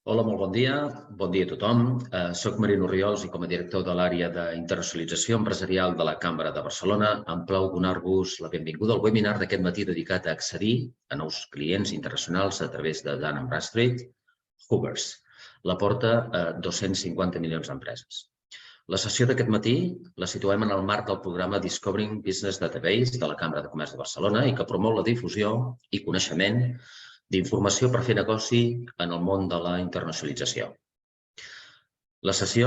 Hola, molt bon dia. Bon dia a tothom. Soc Marino Oriols i com a director de l'àrea d'internacionalització empresarial de la Cambra de Barcelona em plau donar-vos la benvinguda al webinar d'aquest matí dedicat a accedir a nous clients internacionals a través de Dun & Bradstreet, Hoovers, la porta a 250 milions d'empreses. La sessió d'aquest matí la situem en el marc del programa Discovering Business Database de la Cambra de Comerç de Barcelona i que promou la difusió i coneixement d'informació per fer negoci en el món de la internacionalització. La sessió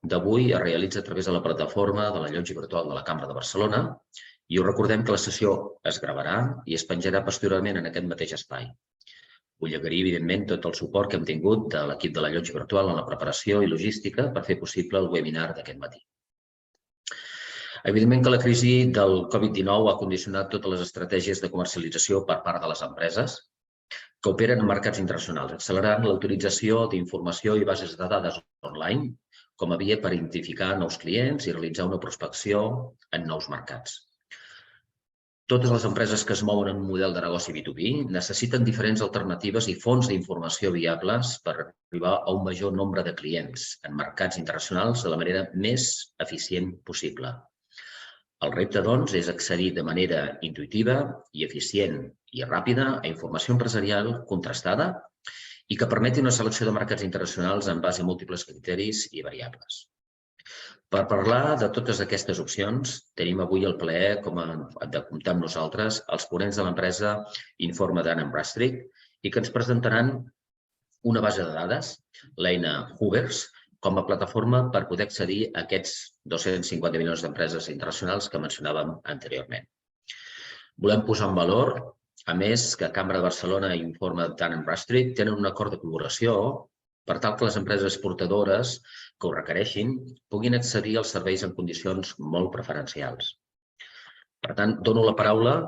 d'avui es realitza a través de la plataforma de la llotja virtual de la Cambra de Barcelona i us recordem que la sessió es gravarà i es penjarà posteriorment en aquest mateix espai. Vull agrair, evidentment, tot el suport que hem tingut de l'equip de la llotja virtual en la preparació i logística per fer possible el webinar d'aquest matí. Evidentment que la crisi del Covid-19 ha condicionat totes les estratègies de comercialització per part de les empreses que operen en mercats internacionals, accelerant la utilització d'informació i bases de dades online com a via per identificar nous clients i realitzar una prospecció en nous mercats. Totes les empreses que es mouen en un model de negoci B2B necessiten diferents alternatives i fonts d'informació viables per arribar a un major nombre de clients en mercats internacionals de la manera més eficient possible. El repte, doncs, és accedir de manera intuïtiva i eficient i ràpida a informació empresarial contrastada i que permeti una selecció de mercats internacionals en base a múltiples criteris i variables. Per parlar de totes aquestes opcions, tenim avui el plaer de comptar amb nosaltres els ponents de l'empresa Informa Dun & Bradstreet i que ens presentaran una base de dades, l'eina Hoovers, com a plataforma per poder accedir a aquests 250 milions d'empreses internacionals que mencionàvem anteriorment. Volem posar en valor, a més, que Cambra de Barcelona i Informa Dun & Bradstreet tenen un acord de col·laboració per tal que les empreses exportadores que ho requereixin puguin accedir als serveis en condicions molt preferencials. Per tant, dono la paraula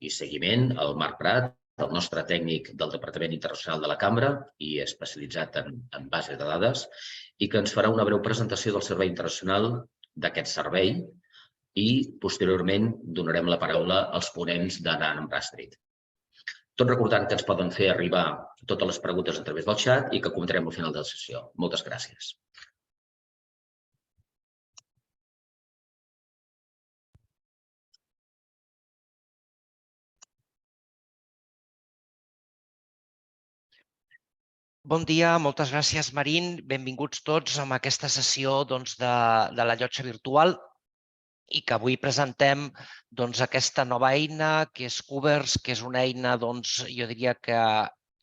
i seguiment al Marc Prat, el nostre tècnic del Departament Internacional de la Cambra i especialitzat en bases de dades, i que ens farà una breu presentació del servei internacional d'aquest servei i, posteriorment, donarem la paraula als ponents de Dun & Bradstreet. Tot recordant que ens poden fer arribar totes les preguntes a través del xat i que comentarem al final de la sessió. Moltes gràcies. Bon dia, moltes gràcies, Marín. Benvinguts tots a aquesta sessió de la llotja virtual i que avui presentem aquesta nova eina, que és Hoovers, que és una eina, jo diria que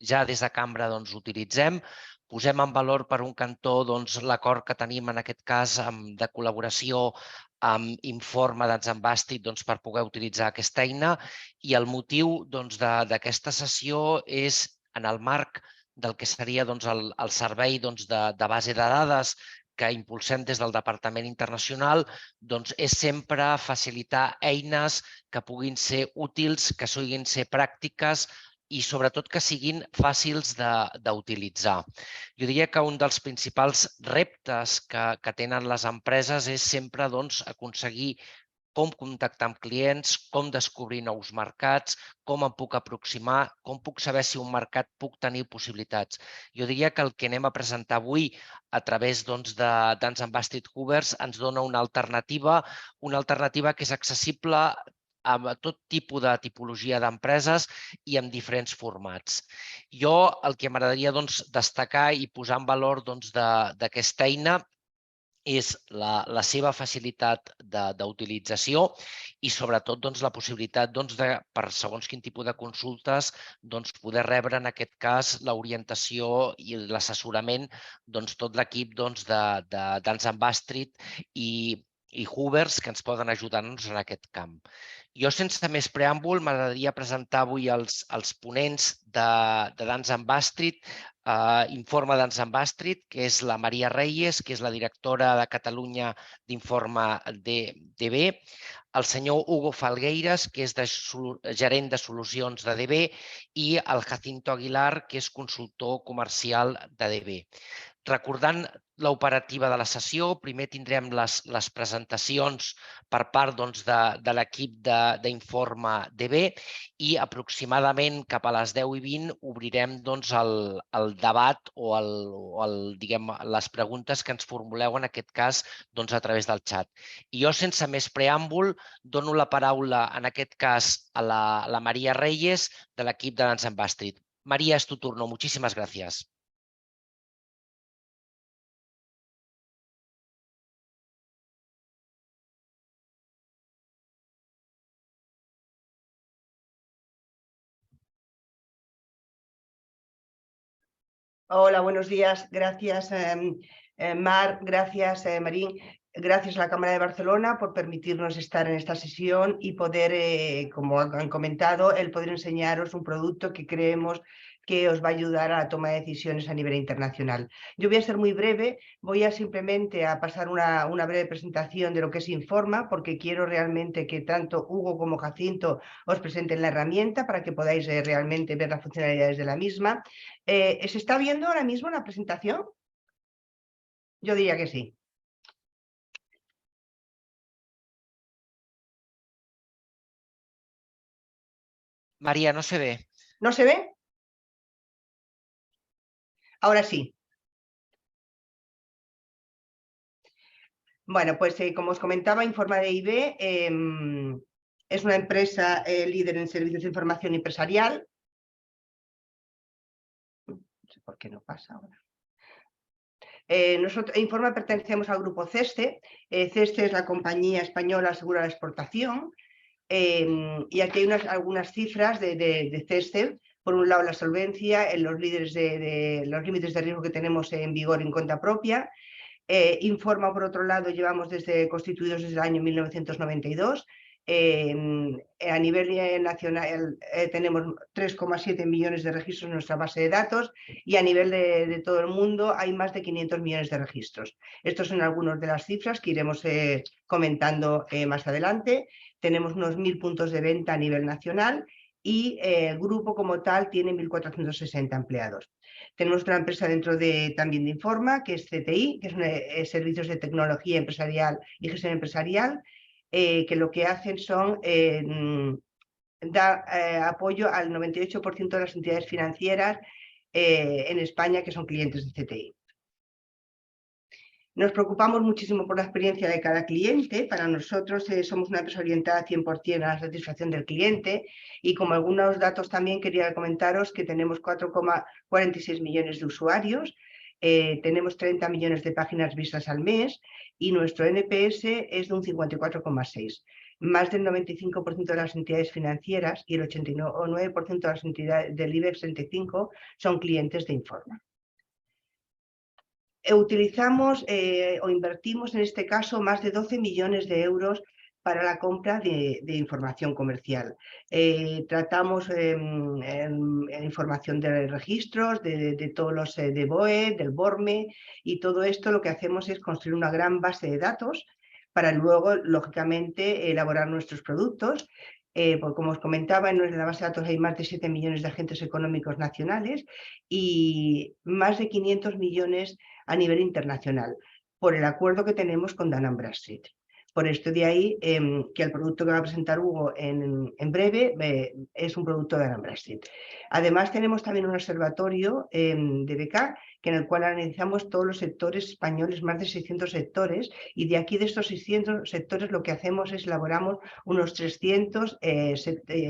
ja des de Cambra utilitzem. Posem en valor, per un cantó, l'acord que tenim, en aquest cas, de col·laboració amb Informa Dun & Bradstreet per poder utilitzar aquesta eina. I el motiu d'aquesta sessió és, en el marc del que seria el servei de base de dades que impulsem des del Departament Internacional, és sempre facilitar eines que puguin ser útils, que puguin ser pràctiques i, sobretot, que siguin fàcils d'utilitzar. Jo diria que un dels principals reptes que tenen les empreses és sempre aconseguir com contactar amb clients, com descobrir nous mercats, com em puc aproximar, com puc saber si un mercat puc tenir possibilitats. Jo diria que el que anem a presentar avui a través de Dun & Bradstreet Hoovers ens dona una alternativa que és accessible a tot tipus de tipologia d'empreses i en diferents formats. Jo el que m'agradaria destacar i posar en valor d'aquesta eina és la seva facilitat d'utilització i, sobretot, la possibilitat de, per segons quin tipus de consultes, poder rebre, en aquest cas, l'orientació i l'assessorament tot l'equip de Dun & Bradstreet i Hoovers que ens poden ajudar en aquest camp. Jo, sense més preàmbul, m'agradaria presentar avui els ponents de Dun & Bradstreet, Informa Dun & Bradstreet, que és la Maria Reyes, que és la directora de Catalunya d'Informa DB, el senyor Hugo Falgueiras, que és gerent de solucions de DB, i el Jacinto Aguilar, que és consultor comercial de DB. Recordant l'operativa de la sessió, primer tindrem les presentacions per part de l'equip de d'informe DB i aproximadament cap a les 10:20 obrirem doncs, el debat o diguem, les preguntes que ens formuleu en aquest cas doncs, a través del xat. I jo, sense més preàmbul, dono la paraula en aquest cas a la Maria Reyes de l'equip de Dance & Bradstreet. María, es tu turno. Muchísimas gracias. Hola, buenos días. Gracias, Mar. Gracias, Marín. Gracias a la Cámara de Barcelona por permitirnos estar en esta sesión y poder, como han comentado, el poder enseñaros un producto que creemos que os va a ayudar a la toma de decisiones a nivel internacional. Yo voy a ser muy breve, voy a simplemente a pasar una breve presentación de lo que es Informa, porque quiero realmente que tanto Hugo como Jacinto os presenten la herramienta para que podáis realmente ver las funcionalidades de la misma. ¿Se está viendo ahora mismo la presentación? Yo diría que sí. María, no se ve. ¿No se ve? Ahora sí. Bueno, pues como os comentaba, Informa DIB es una empresa líder en servicios de información empresarial. No sé por qué no pasa ahora. Nosotros, Informa, pertenecemos al grupo CESTE. CESTE es la compañía española Segura de Exportación. Y aquí hay algunas cifras de CESTE. Por un lado, la solvencia, en los límites de riesgo que tenemos en vigor en cuenta propia. Informa, por otro lado, llevamos constituidos desde el año 1992. A nivel nacional tenemos 3,7 millones de registros en nuestra base de datos y a nivel de todo el mundo hay más de 500 millones de registros. Estos son algunas de las cifras que iremos comentando más adelante. Tenemos unos 1.000 puntos de venta a nivel nacional y el grupo como tal tiene 1.460 empleados. Tenemos otra empresa dentro también de Informa, que es CTI, que es Servicios de Tecnología Empresarial y Gestión Empresarial, que lo que hacen son dar apoyo al 98% de las entidades financieras en España que son clientes de CTI. Nos preocupamos muchísimo por la experiencia de cada cliente. Para nosotros somos una empresa orientada 100% a la satisfacción del cliente y como algunos datos también quería comentaros que tenemos 4,46 millones de usuarios, tenemos 30 millones de páginas vistas al mes y nuestro NPS es de un 54,6. Más del 95% de las entidades financieras y el 89% de las entidades del IBEX 35 son clientes de Informa. Utilizamos o invertimos en este caso más de 12 millones de euros para la compra de información comercial. Tratamos información de registros, de todos los de BOE, del BORME y todo esto lo que hacemos es construir una gran base de datos para luego, lógicamente, elaborar nuestros productos. Pues como os comentaba, en la base de datos hay más de 7 millones de agentes económicos nacionales y más de 500 millones a nivel internacional, por el acuerdo que tenemos con Dun & Bradstreet. Por esto de ahí que el producto que va a presentar Hugo en breve es un producto de Dun & Bradstreet. Además tenemos también un observatorio de BK en el cual analizamos todos los sectores españoles, más de 600 sectores, y de aquí de estos 600 sectores lo que hacemos es elaboramos unos 300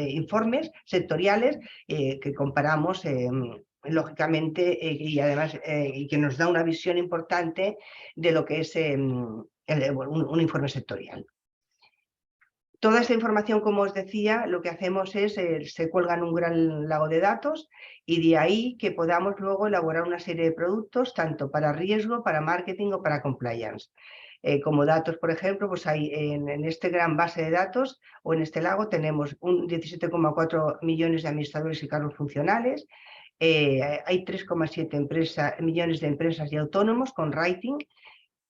informes sectoriales que comparamos lógicamente y además y que nos da una visión importante de lo que es un informe sectorial. Toda esta información, como os decía, lo que hacemos es, se cuelga en un gran lago de datos y de ahí que podamos luego elaborar una serie de productos, tanto para riesgo, para marketing o para compliance. Como datos, por ejemplo, pues hay en este gran base de datos o en este lago tenemos 17,4 millones de administradores y cargos funcionales, hay 3,7 millones de empresas y autónomos con rating,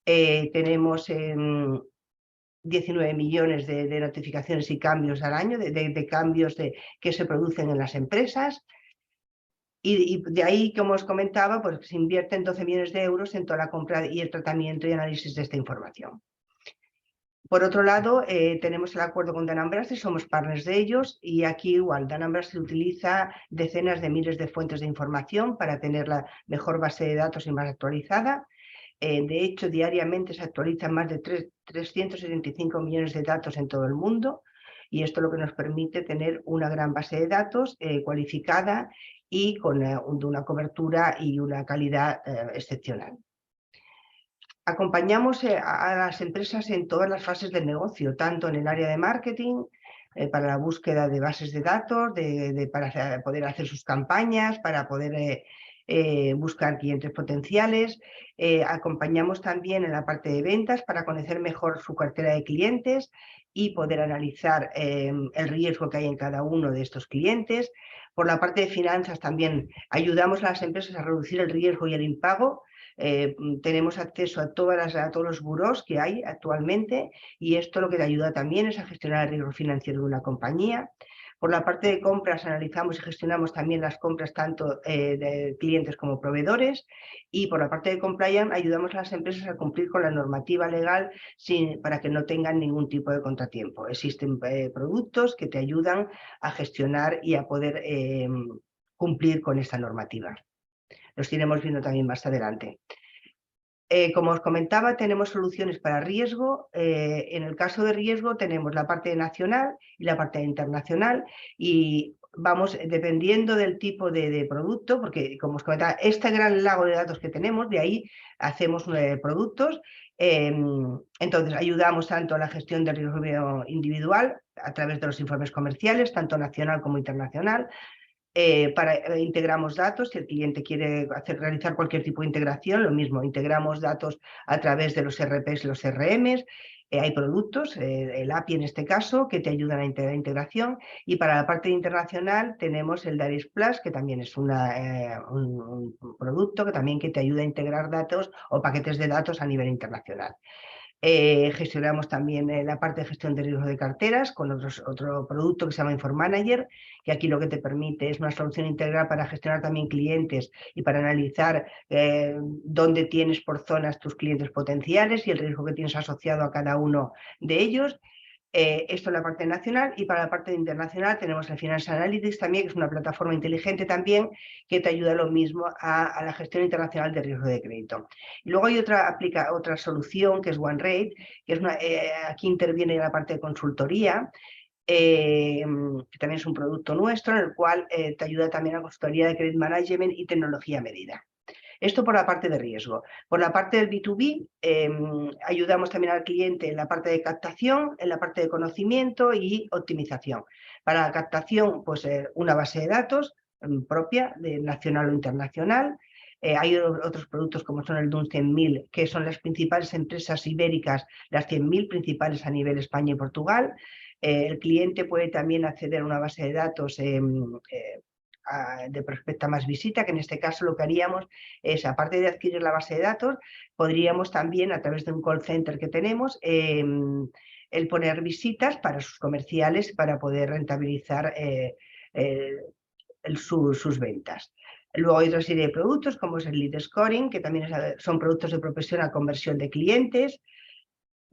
tenemos 19 millones de notificaciones y cambios al año, de cambios que se producen en las empresas. Y de ahí, como os comentaba, pues se invierten 12 millones de euros en toda la compra y el tratamiento y análisis de esta información. Por otro lado, tenemos el acuerdo con Dun & Bradstreet, somos partners de ellos y aquí igual Dun & Bradstreet utiliza decenas de miles de fuentes de información para tener la mejor base de datos y más actualizada. De hecho, diariamente se actualizan más de 375 millones de datos en todo el mundo y esto lo que nos permite tener una gran base de datos cualificada y con una cobertura y una calidad excepcional. Acompañamos a las empresas en todas las fases del negocio, tanto en el área de marketing, para la búsqueda de bases de datos, para poder hacer sus campañas, para poder buscar clientes potenciales. Acompañamos también en la parte de ventas para conocer mejor su cartera de clientes y poder analizar el riesgo que hay en cada uno de estos clientes. Por la parte de finanzas también ayudamos a las empresas a reducir el riesgo y el impago. Tenemos acceso a todos los burós que hay actualmente y esto lo que te ayuda también es a gestionar el riesgo financiero de una compañía. Por la parte de compras analizamos y gestionamos también las compras tanto de clientes como proveedores y por la parte de compliance ayudamos a las empresas a cumplir con la normativa legal para que no tengan ningún tipo de contratiempo. Existen productos que te ayudan a gestionar y a poder cumplir con esta normativa. Los iremos viendo también más adelante. Como os comentaba, tenemos soluciones para riesgo. En el caso de riesgo tenemos la parte nacional y la parte internacional y vamos dependiendo del tipo de producto, porque como os comentaba, este gran lago de datos que tenemos, de ahí hacemos productos. Entonces ayudamos tanto a la gestión del riesgo individual a través de los informes comerciales, tanto nacional como internacional. Integramos datos, si el cliente quiere realizar cualquier tipo de integración, lo mismo, integramos datos a través de los RPs y los CRMs, hay productos, el API en este caso, que te ayudan a integrar integración y para la parte internacional tenemos el Darius Plus, que también es un producto que te ayuda a integrar datos o paquetes de datos a nivel internacional. Gestionamos también la parte de gestión de riesgo de carteras con otro producto que se llama InforManager, que aquí lo que te permite es una solución integral para gestionar también clientes y para analizar dónde tienes por zonas tus clientes potenciales y el riesgo que tienes asociado a cada uno de ellos. Esto es la parte nacional y para la parte internacional tenemos el Financial Analytics también, que es una plataforma inteligente también que te ayuda lo mismo a la gestión internacional de riesgo de crédito. Y luego hay otra solución que es OneRate, que es aquí interviene la parte de consultoría, que también es un producto nuestro en el cual te ayuda también a consultoría de credit management y tecnología medida. Esto por la parte de riesgo. Por la parte del B2B, ayudamos también al cliente en la parte de captación, en la parte de conocimiento y optimización. Para la captación, pues una base de datos propia, de nacional o internacional. Hay otros productos como son el DUN 100.000, que son las principales empresas ibéricas, las 100.000 principales a nivel España y Portugal. El cliente puede también acceder a una base de datos de prospecta más visita, que en este caso lo que haríamos es, aparte de adquirir la base de datos, podríamos también, a través de un call center que tenemos, el poner visitas para sus comerciales para poder rentabilizar sus ventas. Luego hay otra serie de productos, como es el Lead Scoring, que también son productos de propensión a conversión de clientes.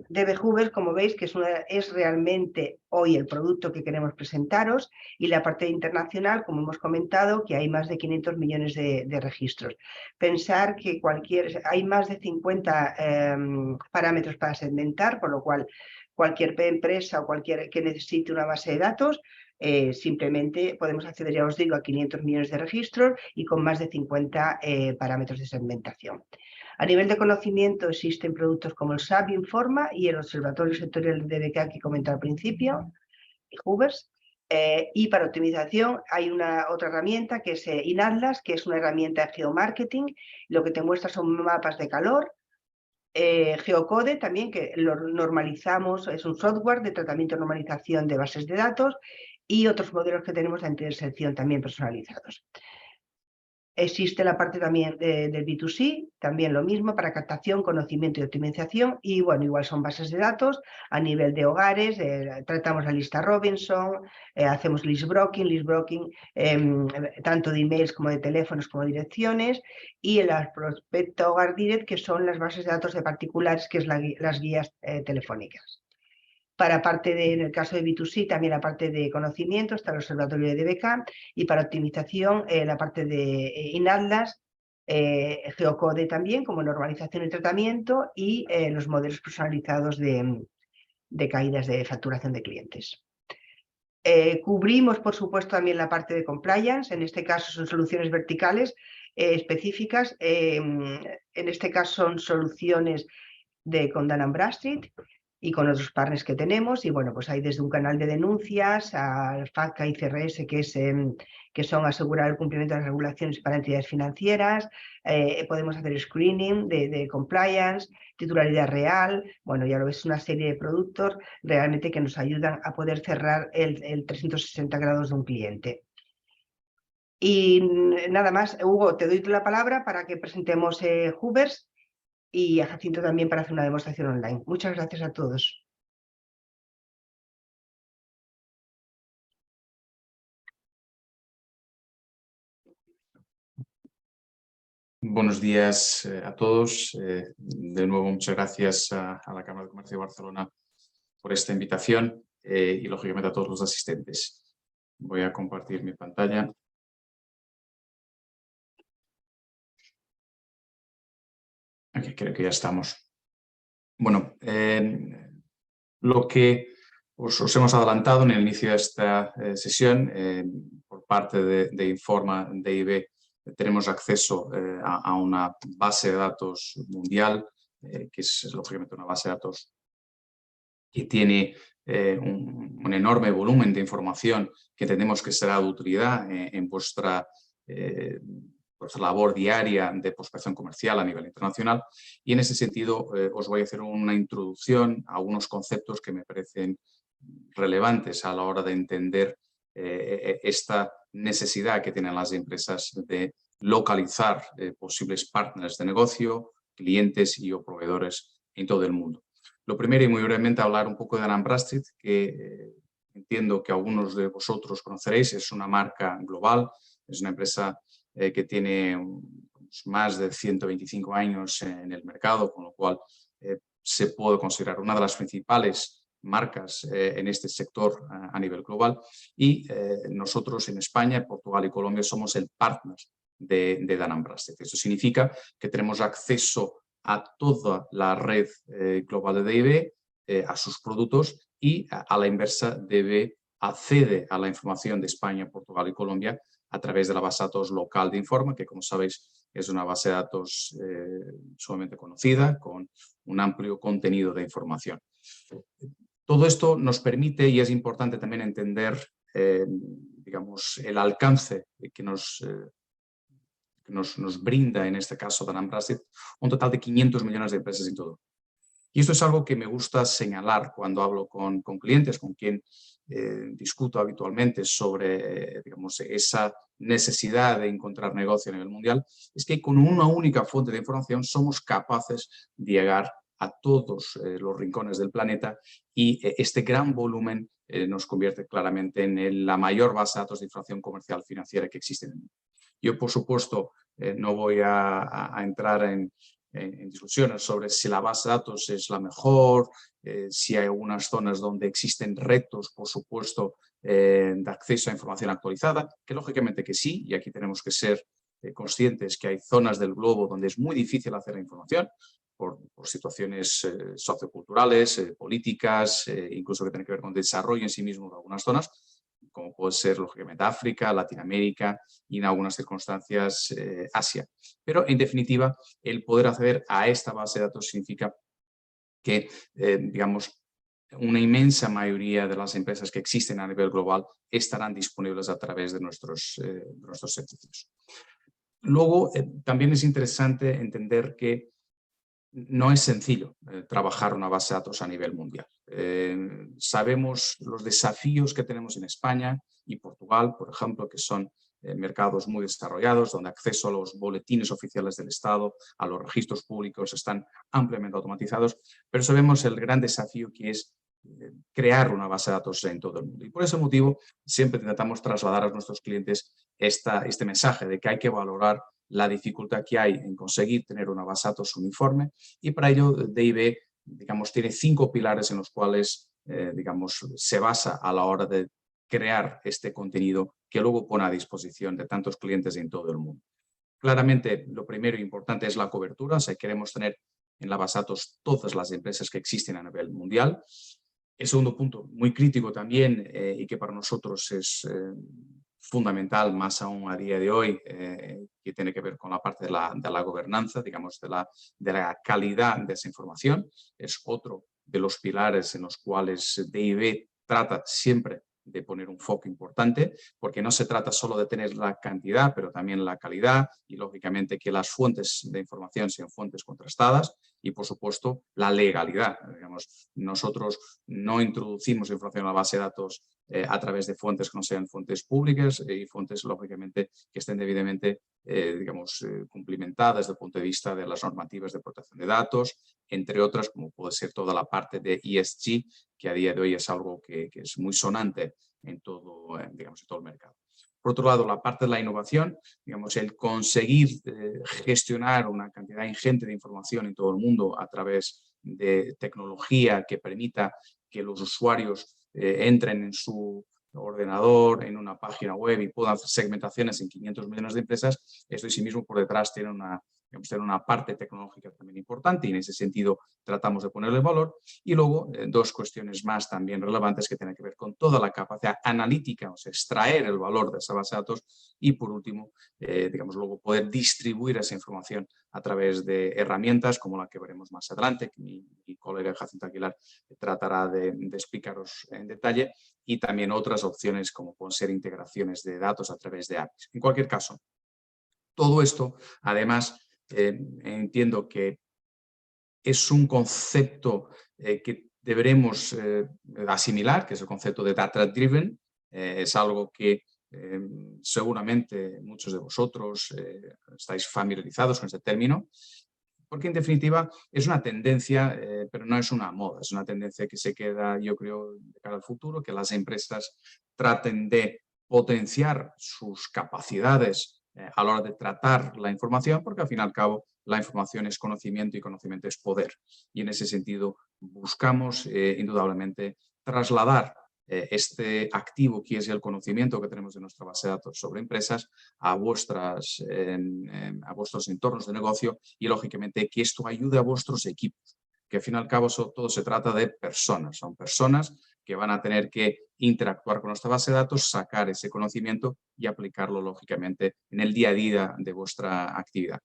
DB Hoovers, como veis, que es realmente hoy el producto que queremos presentaros, y la parte internacional, como hemos comentado, que hay más de 500 millones de registros. Pensar que hay más de 50 parámetros para segmentar, por lo cual cualquier empresa o cualquier que necesite una base de datos, simplemente podemos acceder, ya os digo, a 500 millones de registros y con más de 50 parámetros de segmentación. A nivel de conocimiento existen productos como el SAP Informa y el Observatorio Sectorial de DBK que comenté al principio, y Hoovers. Y para optimización hay otra herramienta que es InAtlas, que es una herramienta de geomarketing. Lo que te muestra son mapas de calor. Geocode también, que lo normalizamos, es un software de tratamiento y normalización de bases de datos, y otros modelos que tenemos de intersección también personalizados. Existe la parte también del B2C, también lo mismo para captación, conocimiento y optimización, y bueno, igual son bases de datos a nivel de hogares, tratamos la lista Robinson, hacemos list broking, tanto de emails como de teléfonos como de direcciones, y el prospecto Hogar Direct, que son las bases de datos de particulares, que es las guías telefónicas. Para parte en el caso de B2C, también la parte de conocimiento, está el observatorio de DBK, y para optimización, la parte de InAtlas, Geocode también, como normalización y tratamiento, y los modelos personalizados de caídas de facturación de clientes. Cubrimos, por supuesto, también la parte de compliance. En este caso son soluciones verticales específicas. En este caso son soluciones con Dun & Bradstreet y con otros partners que tenemos. Y bueno, pues hay desde un canal de denuncias al FATCA y CRS, que son asegurar el cumplimiento de las regulaciones para entidades financieras. Podemos hacer screening de compliance, titularidad real. Bueno, ya lo ves, una serie de productos realmente que nos ayudan a poder cerrar el 360 grados de un cliente. Y nada más, Hugo, te doy la palabra para que presentemos Hoovers, y a Jacinto también para hacer una demostración online. Muchas gracias a todos. Buenos días a todos. De nuevo, muchas gracias a la Cámara de Comercio de Barcelona por esta invitación y, lógicamente, a todos los asistentes. Voy a compartir mi pantalla. Aquí creo que ya estamos. Bueno, lo que os hemos adelantado en el inicio de esta sesión, por parte de Informa DIB, tenemos acceso a una base de datos mundial, que es lógicamente una base de datos que tiene un enorme volumen de información que entendemos que será de utilidad en vuestra labor diaria de prospección comercial a nivel internacional, y en ese sentido os voy a hacer una introducción a algunos conceptos que me parecen relevantes a la hora de entender esta necesidad que tienen las empresas de localizar posibles partners de negocio, clientes y o proveedores en todo el mundo. Lo primero, y muy brevemente, hablar un poco de Dun & Bradstreet, que entiendo que algunos de vosotros conoceréis. Es una marca global, es una empresa que tiene más de 125 años en el mercado, con lo cual se puede considerar una de las principales marcas en este sector a nivel global. Y nosotros en España, Portugal y Colombia somos el partner de Dun & Bradstreet. Eso significa que tenemos acceso a toda la red global de DIB, a sus productos, y a la inversa, DIB accede a la información de España, Portugal y Colombia a través de la base de datos local de Informa, que, como sabéis, es una base de datos sumamente conocida, con un amplio contenido de información. Todo esto nos permite, y es importante también entender, digamos, el alcance que nos brinda, en este caso, Dun & Bradstreet, un total de 500 millones de empresas en todo. Y esto es algo que me gusta señalar cuando hablo con clientes, con quien discuto habitualmente sobre digamos, esa necesidad de encontrar negocio a nivel mundial, es que con una única fuente de información somos capaces de llegar a todos los rincones del planeta, y este gran volumen nos convierte claramente en la mayor base de datos de información comercial financiera que existe en el mundo. Yo, por supuesto, no voy a entrar en discusiones sobre si la base de datos es la mejor, si hay algunas zonas donde existen retos, por supuesto, de acceso a información actualizada, que lógicamente que sí, y aquí tenemos que ser conscientes que hay zonas del globo donde es muy difícil hacer la información por situaciones socioculturales, políticas, incluso que tienen que ver con el desarrollo en sí mismo de algunas zonas, como puede ser, lógicamente, África, Latinoamérica y, en algunas circunstancias, Asia. Pero, en definitiva, el poder acceder a esta base de datos significa que, digamos, una inmensa mayoría de las empresas que existen a nivel global estarán disponibles a través de nuestros servicios. Luego, también es interesante entender que no es sencillo trabajar una base de datos a nivel mundial. Sabemos los desafíos que tenemos en España y Portugal, por ejemplo, que son mercados muy desarrollados, donde acceso a los boletines oficiales del Estado, a los registros públicos, están ampliamente automatizados, pero sabemos el gran desafío que es crear una base de datos en todo el mundo. Y por ese motivo siempre intentamos trasladar a nuestros clientes este mensaje de que hay que valorar la dificultad que hay en conseguir tener una base de datos uniforme, y para ello DIB, digamos, tiene 5 pilares en los cuales digamos, se basa a la hora de crear este contenido que luego pone a disposición de tantos clientes en todo el mundo. Claramente, lo primero importante es la cobertura, o sea, queremos tener en la base de datos todas las empresas que existen a nivel mundial. El segundo punto, muy crítico también y que para nosotros es fundamental, más aún a día de hoy, que tiene que ver con la parte de la gobernanza, digamos, de la calidad de esa información. Es otro de los pilares en los cuales DIB trata siempre de poner un foco importante, porque no se trata solo de tener la cantidad, pero también la calidad y, lógicamente, que las fuentes de información sean fuentes contrastadas y, por supuesto, la legalidad. Digamos, nosotros no introducimos información en la base de datos a través de fuentes que no sean fuentes públicas y fuentes, lógicamente, que estén debidamente, cumplimentadas desde el punto de vista de las normativas de protección de datos, entre otras, como puede ser toda la parte de ESG, que a día de hoy es algo que es muy sonante en todo, digamos, en todo el mercado. Por otro lado, la parte de la innovación, digamos, el conseguir gestionar una cantidad ingente de información en todo el mundo a través de tecnología que permita que los usuarios entren en su ordenador, en una página web y puedan hacer segmentaciones en 500 millones de empresas, esto en sí mismo por detrás tiene una parte tecnológica también importante y en ese sentido tratamos de ponerle valor. Y luego dos cuestiones más también relevantes que tienen que ver con toda la capacidad analítica, o sea, extraer el valor de esa base de datos y por último, digamos, luego poder distribuir esa información a través de herramientas como la que veremos más adelante, que mi colega Jacinto Aguilar tratará de explicaros en detalle, y también otras opciones como pueden ser integraciones de datos a través de APIs. En cualquier caso, todo esto, además, entiendo que es un concepto que deberemos asimilar, que es el concepto de data driven. Es algo que seguramente muchos de vosotros estáis familiarizados con este término, porque en definitiva es una tendencia, pero no es una moda, es una tendencia que se queda, yo creo, de cara al futuro, que las empresas traten de potenciar sus capacidades a la hora de tratar la información, porque al fin y al cabo la información es conocimiento y conocimiento es poder. Y en ese sentido buscamos indudablemente trasladar este activo que es el conocimiento que tenemos de nuestra base de datos sobre empresas a vuestros entornos de negocio y lógicamente que esto ayude a vuestros equipos, que al fin y al cabo todo se trata de personas, son personas que van a tener que interactuar con nuestra base de datos, sacar ese conocimiento y aplicarlo lógicamente en el día a día de vuestra actividad.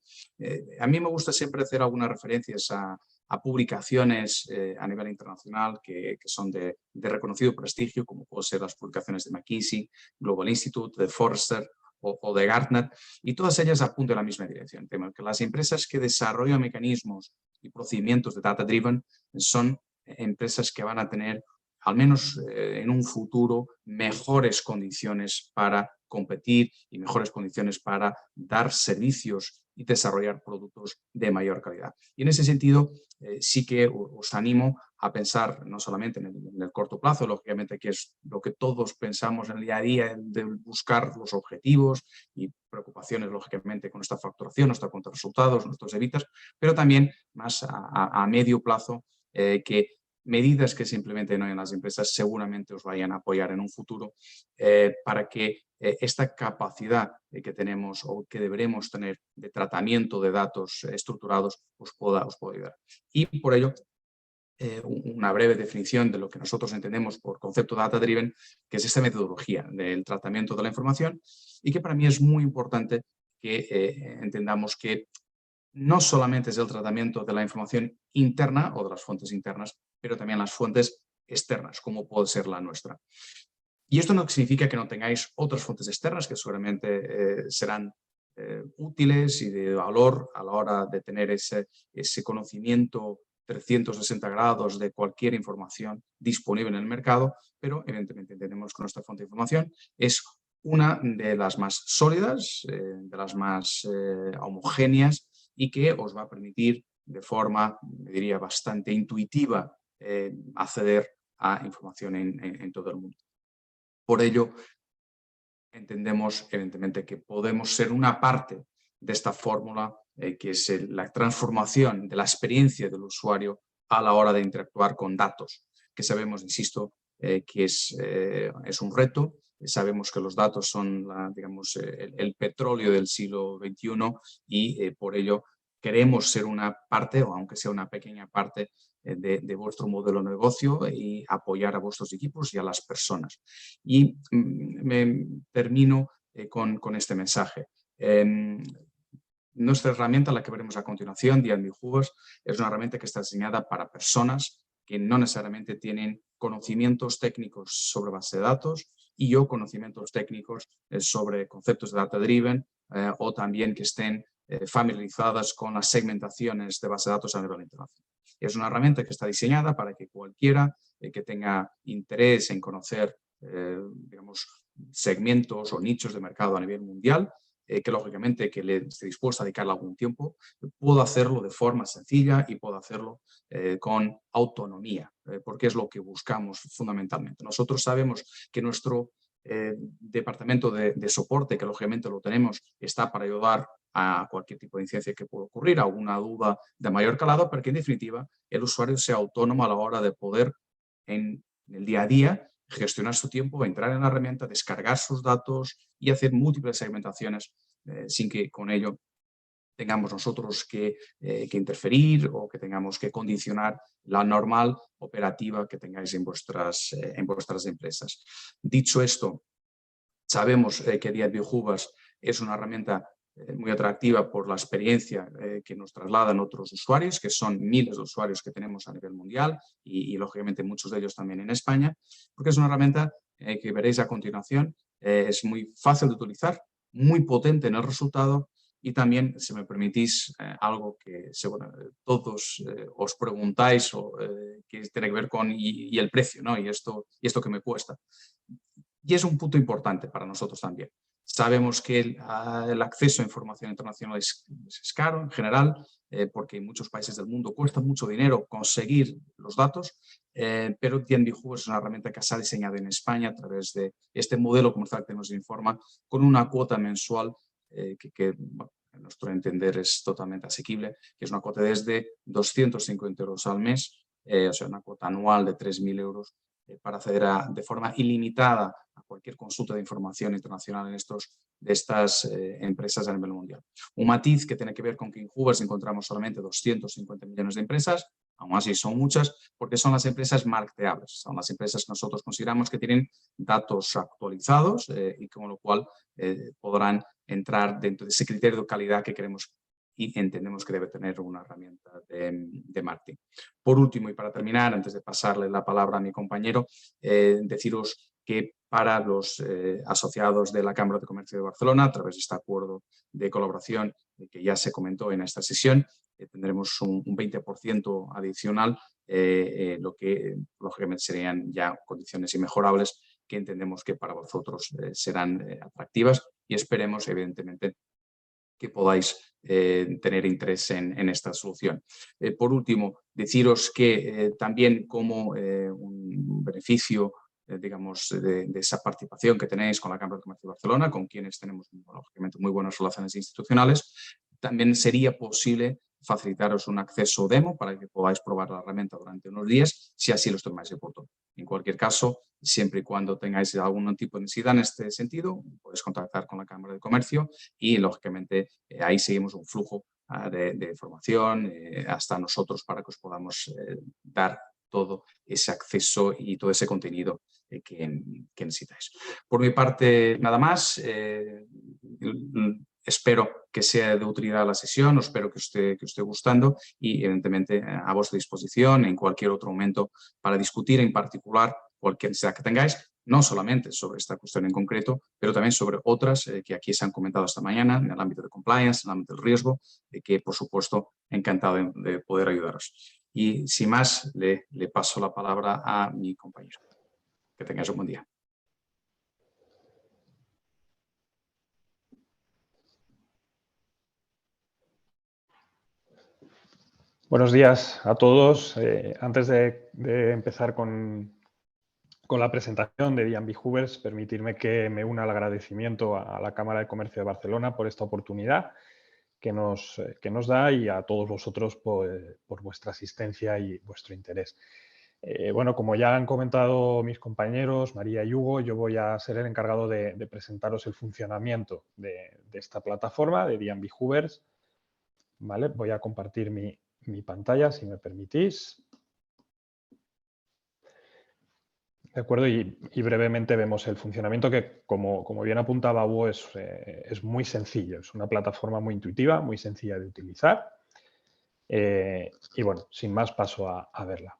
A mí me gusta siempre hacer algunas referencias a publicaciones a nivel internacional que son de reconocido prestigio, como pueden ser las publicaciones de McKinsey, Global Institute, de Forrester o de Gartner, y todas ellas apuntan a la misma dirección. Que las empresas que desarrollan mecanismos y procedimientos de data driven son empresas que van a tener, al menos en un futuro, mejores condiciones para competir y mejores condiciones para dar servicios y desarrollar productos de mayor calidad. Y en ese sentido, sí que os animo a pensar no solamente en el corto plazo, lógicamente que es lo que todos pensamos en el día a día, de buscar los objetivos y preocupaciones, lógicamente, con nuestra facturación, nuestra cuenta de resultados, nuestros evitas, pero también más a medio plazo, que medidas que se implementen hoy en las empresas seguramente os vayan a apoyar en un futuro para que esta capacidad que tenemos o que deberemos tener de tratamiento de datos estructurados os pueda ayudar. Y por ello, una breve definición de lo que nosotros entendemos por concepto data driven, que es esta metodología del tratamiento de la información y que para mí es muy importante que entendamos que no solamente es el tratamiento de la información interna o de las fuentes internas, pero también las fuentes externas, como puede ser la nuestra. Y esto no significa que no tengáis otras fuentes externas que seguramente serán útiles y de valor a la hora de tener ese conocimiento 360 grados de cualquier información disponible en el mercado, pero evidentemente entendemos que nuestra fuente de información es una de las más sólidas, de las más homogéneas y que os va a permitir de forma, me diría, bastante intuitiva acceder a información en todo el mundo. Por ello, entendemos evidentemente que podemos ser una parte de esta fórmula que es la transformación de la experiencia del usuario a la hora de interactuar con datos, que sabemos, insisto, que es un reto. Sabemos que los datos son digamos, el petróleo del siglo XXI y por ello queremos ser una parte, o aunque sea una pequeña parte, de vuestro modelo de negocio y apoyar a vuestros equipos y a las personas. Y me termino con este mensaje. Nuestra herramienta, la que veremos a continuación, D&B Hoovers, es una herramienta que está diseñada para personas que no necesariamente tienen conocimientos técnicos sobre base de datos y o conocimientos técnicos sobre conceptos de data-driven o también que estén familiarizadas con las segmentaciones de base de datos a nivel internacional. Es una herramienta que está diseñada para que cualquiera que tenga interés en conocer digamos, segmentos o nichos de mercado a nivel mundial, que lógicamente que le esté dispuesto a dedicarle algún tiempo, puedo hacerlo de forma sencilla y puedo hacerlo con autonomía, porque es lo que buscamos fundamentalmente. Nosotros sabemos que nuestro departamento de soporte, que lógicamente lo tenemos, está para ayudar a cualquier tipo de incidencia que pueda ocurrir, alguna duda de mayor calado, pero que en definitiva el usuario sea autónomo a la hora de poder en el día a día gestionar su tiempo, entrar en la herramienta, descargar sus datos y hacer múltiples segmentaciones sin que con ello tengamos nosotros que interferir o que tengamos que condicionar la normal operativa que tengáis en vuestras empresas. Dicho esto, sabemos que D&B Hoovers es una herramienta muy atractiva por la experiencia que nos trasladan otros usuarios, que son miles de usuarios que tenemos a nivel mundial y lógicamente muchos de ellos también en España, porque es una herramienta que veréis a continuación, es muy fácil de utilizar, muy potente en el resultado y también, si me permitís, algo que seguro, todos os preguntáis o que tiene que ver con y el precio, ¿no? y esto que me cuesta. Y es un punto importante para nosotros también. Sabemos que el acceso a información internacional es caro en general, porque en muchos países del mundo cuesta mucho dinero conseguir los datos, pero D&B Hoovers es una herramienta que se ha diseñado en España a través de este modelo comercial que nos informa con una cuota mensual que bueno, a nuestro entender es totalmente asequible, que es una cuota desde 250 euros al mes, o sea, una cuota anual de 3.000 euros para acceder de forma ilimitada a cualquier consulta de información internacional de estas empresas a nivel mundial. Un matiz que tiene que ver con que en Hoovers encontramos solamente 250 millones de empresas, aún así son muchas, porque son las empresas marketeables, son las empresas que nosotros consideramos que tienen datos actualizados y con lo cual podrán entrar dentro de ese criterio de calidad que queremos y entendemos que debe tener una herramienta de marketing. Por último, y para terminar, antes de pasarle la palabra a mi compañero, deciros que para los asociados de la Cámara de Comercio de Barcelona, a través de este acuerdo de colaboración que ya se comentó en esta sesión, tendremos un 20% adicional, lo que lógicamente serían ya condiciones inmejorables que entendemos que para vosotros serán atractivas y esperemos, evidentemente, que podáis tener interés en esta solución. Por último, deciros que también como un beneficio digamos, de esa participación que tenéis con la Cámara de Comercio de Barcelona, con quienes tenemos, lógicamente, muy buenas relaciones institucionales, también sería posible facilitaros un acceso demo para que podáis probar la herramienta durante unos días, si así lo tomáis oportuno. En cualquier caso, siempre y cuando tengáis algún tipo de necesidad en este sentido, podéis contactar con la Cámara de Comercio y, lógicamente, ahí seguimos un flujo de información hasta nosotros para que os podamos dar todo ese acceso y todo ese contenido que necesitáis. Por mi parte, nada más. Espero que sea de utilidad la sesión, espero que os esté gustando y, evidentemente, a vuestra disposición en cualquier otro momento para discutir en particular cualquier necesidad que tengáis, no solamente sobre esta cuestión en concreto, pero también sobre otras que aquí se han comentado esta mañana en el ámbito de compliance, en el ámbito del riesgo, que, por supuesto, encantado de poder ayudaros. Y, sin más, le paso la palabra a mi compañero. Que tengáis un buen día. Buenos días a todos. Antes de empezar con la presentación de D&B Hoovers, permitirme que me una al agradecimiento a la Cámara de Comercio de Barcelona por esta oportunidad que nos da y a todos vosotros por vuestra asistencia y vuestro interés. Bueno, como ya han comentado mis compañeros, María y Hugo, yo voy a ser el encargado de presentaros el funcionamiento de esta plataforma de D&B Hoovers. ¿Vale? Voy a compartir mi pantalla, si me permitís. De acuerdo, y brevemente vemos el funcionamiento que, como bien apuntaba Hugo, es muy sencillo. Es una plataforma muy intuitiva, muy sencilla de utilizar. Y bueno, sin más paso a verla.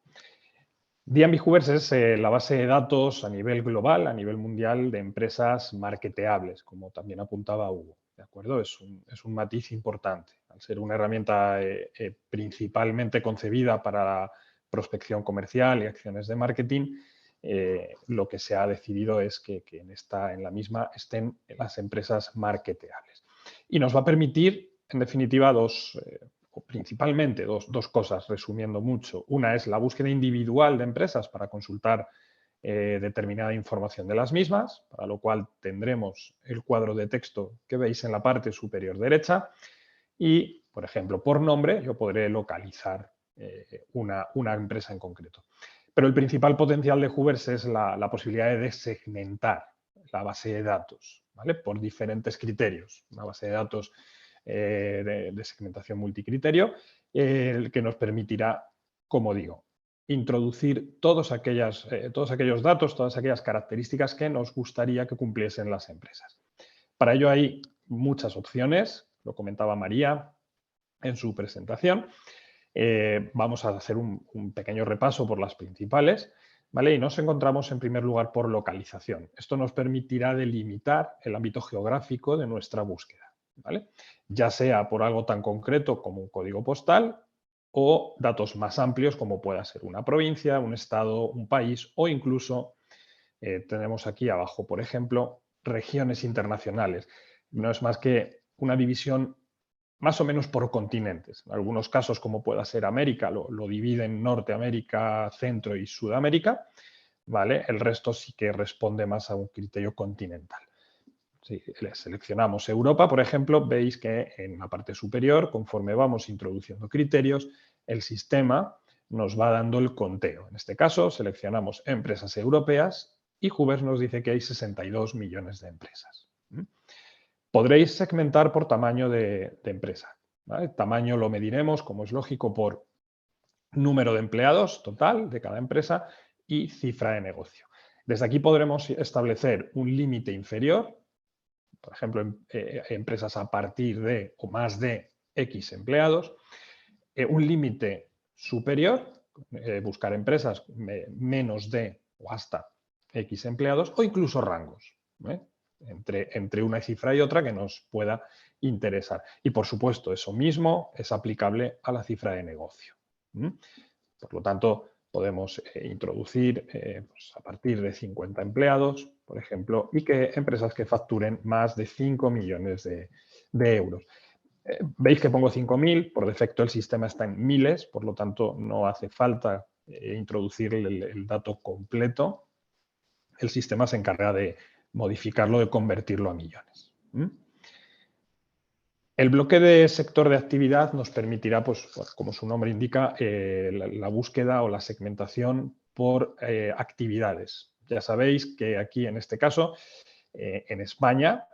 D&B Hoovers es la base de datos a nivel global, a nivel mundial, de empresas marketeables, como también apuntaba Hugo. ¿De acuerdo? Es un matiz importante. Al ser una herramienta principalmente concebida para la prospección comercial y acciones de marketing, lo que se ha decidido es que en la misma estén las empresas marketeables. Y nos va a permitir, en definitiva, principalmente dos cosas, resumiendo mucho. Una es la búsqueda individual de empresas para consultar determinada información de las mismas, para lo cual tendremos el cuadro de texto que veis en la parte superior derecha y, por ejemplo, por nombre yo podré localizar una empresa en concreto. Pero el principal potencial de Hoovers es la posibilidad de segmentar la base de datos, ¿vale? Por diferentes criterios. Una base de datos de segmentación multicriterio, que nos permitirá, como digo, introducir todos aquellos datos, todas aquellas características que nos gustaría que cumpliesen las empresas. Para ello hay muchas opciones, lo comentaba María en su presentación. Vamos a hacer un pequeño repaso por las principales, ¿vale? Y nos encontramos en primer lugar por localización. Esto nos permitirá delimitar el ámbito geográfico de nuestra búsqueda, ¿vale? Ya sea por algo tan concreto como un código postal o datos más amplios como pueda ser una provincia, un estado, un país o incluso tenemos aquí abajo, por ejemplo, regiones internacionales. No es más que una división más o menos por continentes. En algunos casos, como pueda ser América, lo divide en Norteamérica, Centro y Sudamérica, ¿vale? El resto sí que responde más a un criterio continental. Si seleccionamos Europa, por ejemplo, veis que en la parte superior, conforme vamos introduciendo criterios, el sistema nos va dando el conteo. En este caso, seleccionamos empresas europeas y Hoovers nos dice que hay 62 millones de empresas. Podréis segmentar por tamaño de empresa, ¿vale? El tamaño lo mediremos, como es lógico, por número de empleados total de cada empresa y cifra de negocio. Desde aquí podremos establecer un límite inferior, por ejemplo, empresas a partir de o más de X empleados, un límite superior, buscar empresas menos de o hasta X empleados o incluso rangos, ¿eh? Entre una cifra y otra que nos pueda interesar. Y, por supuesto, eso mismo es aplicable a la cifra de negocio. Por lo tanto, podemos introducir pues a partir de 50 empleados, por ejemplo, y que empresas que facturen más de 5 millones de euros. Veis que pongo 5.000, por defecto el sistema está en miles, por lo tanto no hace falta introducir el dato completo. El sistema se encarga de modificarlo, de convertirlo a millones. El bloque de sector de actividad nos permitirá, pues, como su nombre indica, la búsqueda o la segmentación por actividades. Ya sabéis que aquí, en este caso, en España,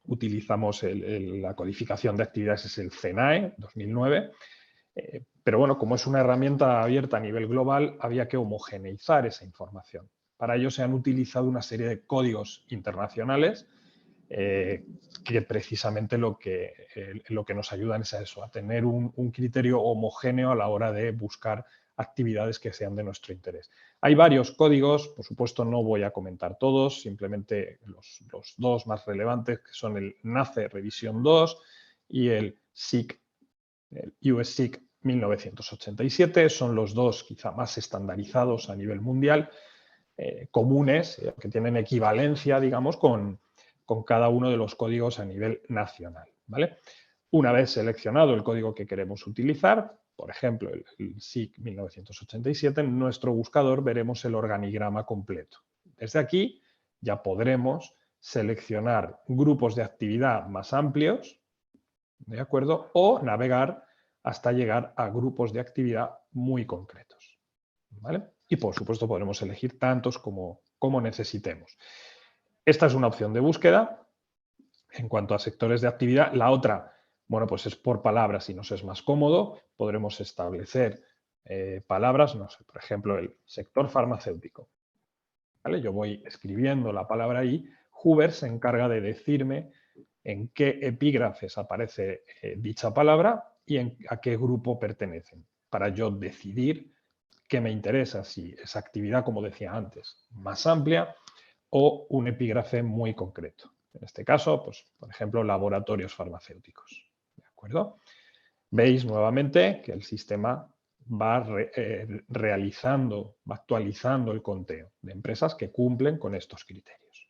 utilizamos la codificación de actividades, es el CENAE 2009, pero bueno, como es una herramienta abierta a nivel global, había que homogeneizar esa información. Para ello se han utilizado una serie de códigos internacionales que precisamente lo que nos ayudan es a eso, a tener un criterio homogéneo a la hora de buscar actividades que sean de nuestro interés. Hay varios códigos, por supuesto no voy a comentar todos, simplemente los dos más relevantes, que son el NACE Revisión 2 y el SIC, el US SIC 1987, son los dos quizá más estandarizados a nivel mundial, comunes, que tienen equivalencia, digamos, con cada uno de los códigos a nivel nacional, ¿vale? Una vez seleccionado el código que queremos utilizar, por ejemplo, el SIC 1987, en nuestro buscador veremos el organigrama completo. Desde aquí ya podremos seleccionar grupos de actividad más amplios, ¿de acuerdo? O navegar hasta llegar a grupos de actividad muy concretos. ¿vale? Y, por supuesto, podremos elegir tantos como necesitemos. Esta es una opción de búsqueda. En cuanto a sectores de actividad, la otra, bueno, pues es por palabras y nos es más cómodo. Podremos establecer palabras, no sé, por ejemplo, el sector farmacéutico. ¿Vale? Yo voy escribiendo la palabra ahí. Hoover se encarga de decirme en qué epígrafes aparece dicha palabra y a qué grupo pertenecen, para yo decidir qué me interesa, si es actividad, como decía antes, más amplia o un epígrafe muy concreto. En este caso, pues, por ejemplo, laboratorios farmacéuticos. ¿De acuerdo? Veis nuevamente que el sistema va realizando, va actualizando el conteo de empresas que cumplen con estos criterios.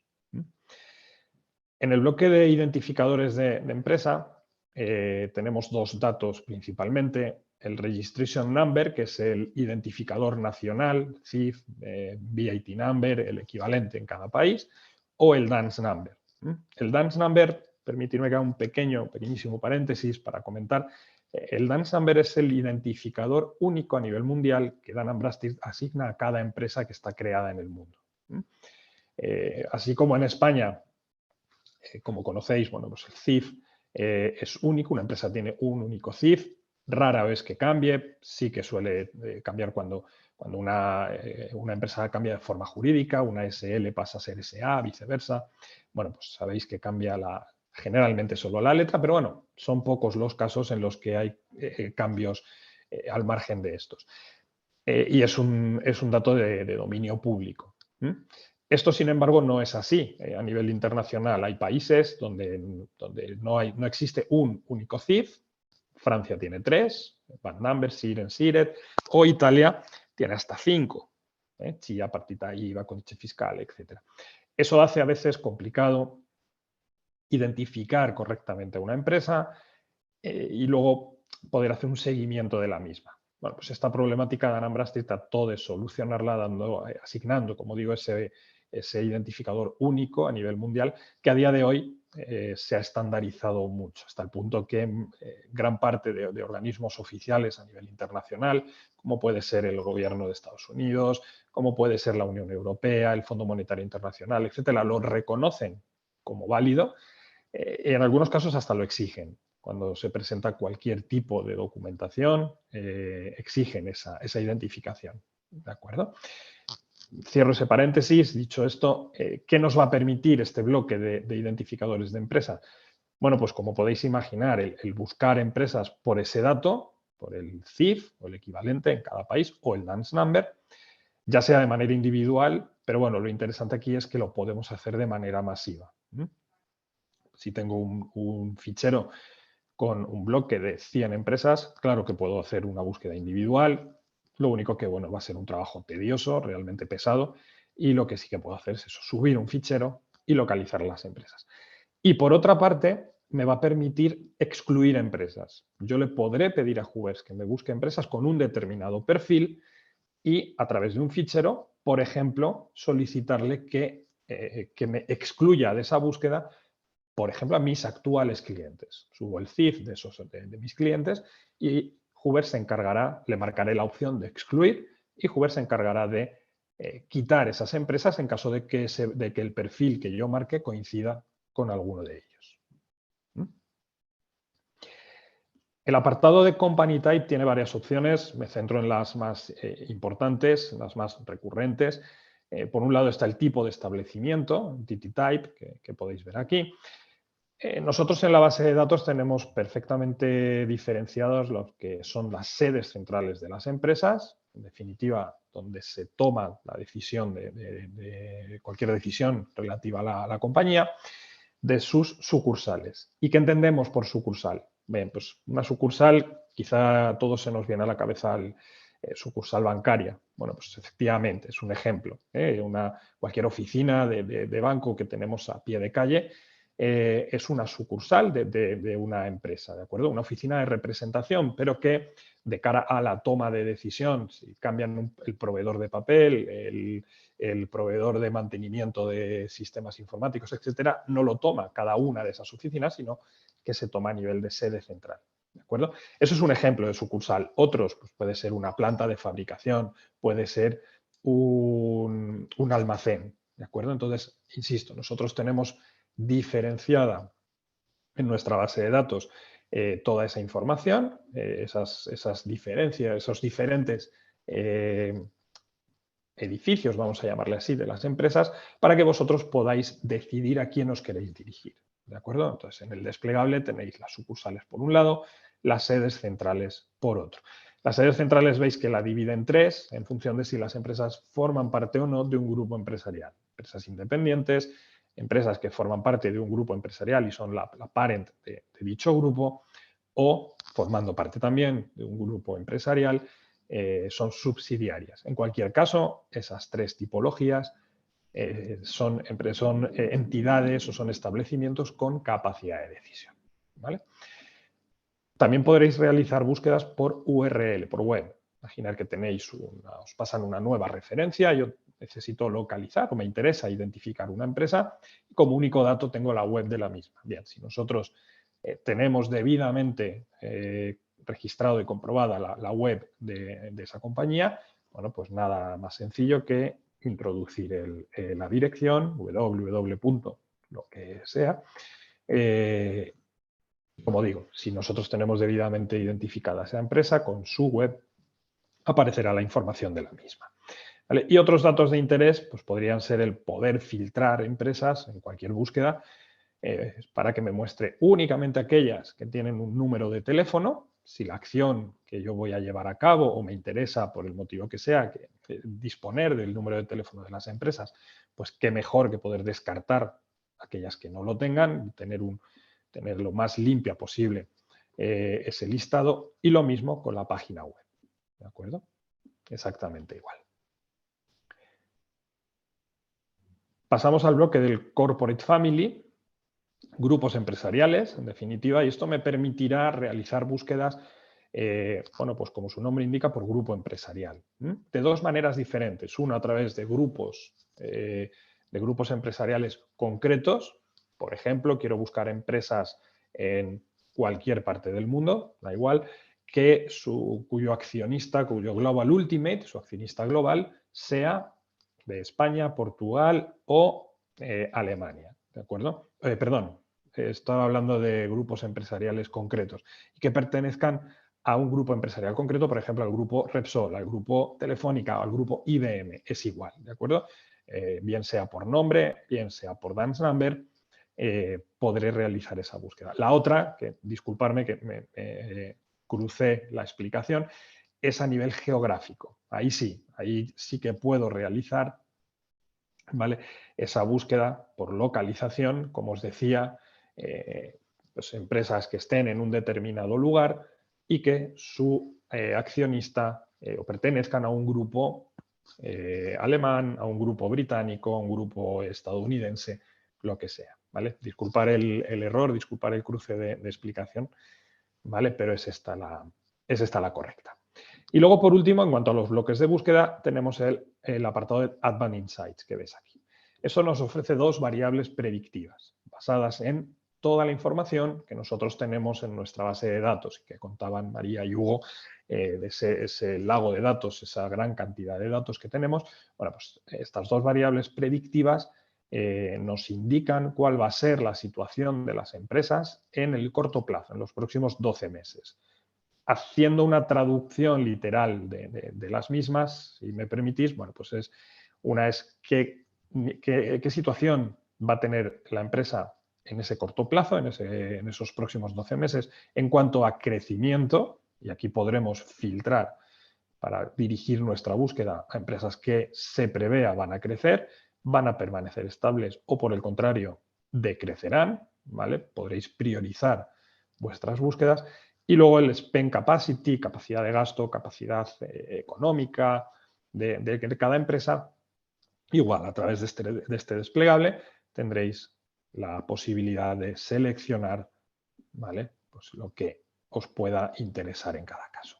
En el bloque de identificadores de empresa tenemos dos datos principalmente. El Registration Number, que es el identificador nacional, CIF, VAT Number, el equivalente en cada país, o el DUNS Number. El DUNS Number, permitidme que haga un pequeñísimo paréntesis para comentar. El DUNS Number es el identificador único a nivel mundial que Dun & Bradstreet asigna a cada empresa que está creada en el mundo. Así como en España, como conocéis, bueno, pues el CIF es único, una empresa tiene un único CIF, rara vez que cambie, sí que suele cambiar cuando una empresa cambia de forma jurídica, una SL pasa a ser SA, viceversa. Bueno, pues sabéis que cambia generalmente solo la letra, pero bueno, son pocos los casos en los que hay cambios al margen de estos. Y es un dato de dominio público. Esto, sin embargo, no es así. A nivel internacional hay países donde no existe un único CIF. Francia tiene 3, VAT Number, SIREN, SIRET, o Italia tiene hasta 5. CIA, partita IVA, codice fiscal, etc. Eso hace a veces complicado identificar correctamente a una empresa y luego poder hacer un seguimiento de la misma. Bueno, pues esta problemática Dun & Bradstreet trató de solucionarla asignando, como digo, ese identificador único a nivel mundial, que a día de hoy se ha estandarizado mucho, hasta el punto que gran parte de organismos oficiales a nivel internacional, como puede ser el gobierno de Estados Unidos, como puede ser la Unión Europea, el Fondo Monetario Internacional, etcétera, lo reconocen como válido y en algunos casos hasta lo exigen. Cuando se presenta cualquier tipo de documentación, exigen esa identificación. ¿De acuerdo? Cierro ese paréntesis. Dicho esto, ¿qué nos va a permitir este bloque de identificadores de empresas? Bueno, pues como podéis imaginar, el buscar empresas por ese dato, por el CIF o el equivalente en cada país, o el DUNS Number, ya sea de manera individual, pero bueno, lo interesante aquí es que lo podemos hacer de manera masiva. Si tengo un fichero con un bloque de 100 empresas, claro que puedo hacer una búsqueda individual. Lo único que, bueno, va a ser un trabajo tedioso, realmente pesado, y lo que sí que puedo hacer es eso, subir un fichero y localizar las empresas. Y por otra parte, me va a permitir excluir empresas. Yo le podré pedir a Hoovers que me busque empresas con un determinado perfil y a través de un fichero, por ejemplo, solicitarle que me excluya de esa búsqueda, por ejemplo, a mis actuales clientes. Subo el CIF de mis clientes y Hoovers se encargará, le marcaré la opción de excluir y Hoovers se encargará de quitar esas empresas en caso de que el perfil que yo marque coincida con alguno de ellos. El apartado de Company Type tiene varias opciones. Me centro en las más importantes, las más recurrentes. Por un lado está el tipo de establecimiento, Entity Type, que podéis ver aquí. Nosotros en la base de datos tenemos perfectamente diferenciados lo que son las sedes centrales de las empresas, en definitiva, donde se toma la decisión de cualquier decisión relativa a la compañía, de sus sucursales. ¿Y qué entendemos por sucursal? Bien, pues una sucursal, quizá a todos se nos viene a la cabeza el sucursal bancaria. Bueno, pues efectivamente, es un ejemplo. Cualquier oficina de banco que tenemos a pie de calle es una sucursal de una empresa, ¿de acuerdo? Una oficina de representación, pero que de cara a la toma de decisión, si cambian el proveedor de papel, el proveedor de mantenimiento de sistemas informáticos, etcétera, no lo toma cada una de esas oficinas, sino que se toma a nivel de sede central. ¿De acuerdo? Eso es un ejemplo de sucursal. Otros, pues puede ser una planta de fabricación, puede ser un almacén. ¿De acuerdo? Entonces, insisto, nosotros tenemos diferenciada en nuestra base de datos toda esa información, esas diferencias, esos diferentes edificios, vamos a llamarle así, de las empresas, para que vosotros podáis decidir a quién os queréis dirigir. ¿De acuerdo? Entonces, en el desplegable tenéis las sucursales por un lado, las sedes centrales por otro. Las sedes centrales veis que la divide en tres en función de si las empresas forman parte o no de un grupo empresarial. Empresas independientes, empresas que forman parte de un grupo empresarial y son la parent de dicho grupo, o formando parte también de un grupo empresarial, son subsidiarias. En cualquier caso, esas tres tipologías son entidades o son establecimientos con capacidad de decisión. ¿Vale? También podréis realizar búsquedas por URL, por web. Imaginar que tenéis os pasan una nueva referencia, yo necesito localizar o me interesa identificar una empresa y como único dato tengo la web de la misma. Bien, si nosotros tenemos debidamente registrado y comprobada la web de esa compañía, bueno, pues nada más sencillo que introducir la dirección www. lo que sea. Como digo, si nosotros tenemos debidamente identificada esa empresa, con su web aparecerá la información de la misma. ¿Vale? Y otros datos de interés pues podrían ser el poder filtrar empresas en cualquier búsqueda para que me muestre únicamente aquellas que tienen un número de teléfono. Si la acción que yo voy a llevar a cabo o me interesa por el motivo que sea disponer del número de teléfono de las empresas, pues qué mejor que poder descartar aquellas que no lo tengan y tener lo más limpia posible ese listado, y lo mismo con la página web. ¿De acuerdo? Exactamente igual. Pasamos al bloque del Corporate Family, grupos empresariales, en definitiva, y esto me permitirá realizar búsquedas, bueno, pues como su nombre indica, por grupo empresarial. De dos maneras diferentes. Una a través de grupos empresariales concretos. Por ejemplo, quiero buscar empresas en cualquier parte del mundo, da igual, cuyo accionista, cuyo Global Ultimate, su accionista global, sea de España, Portugal o Alemania. ¿De acuerdo? Perdón, estaba hablando de grupos empresariales concretos y que pertenezcan a un grupo empresarial concreto, por ejemplo, al grupo Repsol, al grupo Telefónica o al grupo IBM. Es igual, ¿de acuerdo? Bien sea por nombre, bien sea por dance number, podré realizar esa búsqueda. La otra, que disculparme que me crucé la explicación, es a nivel geográfico. Ahí sí que puedo realizar, ¿vale?, esa búsqueda por localización, como os decía, pues empresas que estén en un determinado lugar y que su accionista o pertenezcan a un grupo alemán, a un grupo británico, a un grupo estadounidense, lo que sea. ¿Vale? Disculpar el error, disculpar el cruce de explicación, ¿vale? Pero es esta la correcta. Y luego, por último, en cuanto a los bloques de búsqueda, tenemos el apartado de Advanced Insights que ves aquí. Eso nos ofrece dos variables predictivas basadas en toda la información que nosotros tenemos en nuestra base de datos, que contaban María y Hugo de ese lago de datos, esa gran cantidad de datos que tenemos. Bueno, pues estas dos variables predictivas nos indican cuál va a ser la situación de las empresas en el corto plazo, en los próximos 12 meses. Haciendo una traducción literal de las mismas, si me permitís, bueno, pues una es qué situación va a tener la empresa en ese corto plazo, en esos próximos 12 meses, en cuanto a crecimiento, y aquí podremos filtrar para dirigir nuestra búsqueda a empresas que se prevea van a crecer, van a permanecer estables o, por el contrario, decrecerán, ¿vale? Podréis priorizar vuestras búsquedas. Y luego el spend capacity, capacidad de gasto, capacidad económica de cada empresa. Igual, a través de este desplegable tendréis la posibilidad de seleccionar, ¿vale?, pues lo que os pueda interesar en cada caso.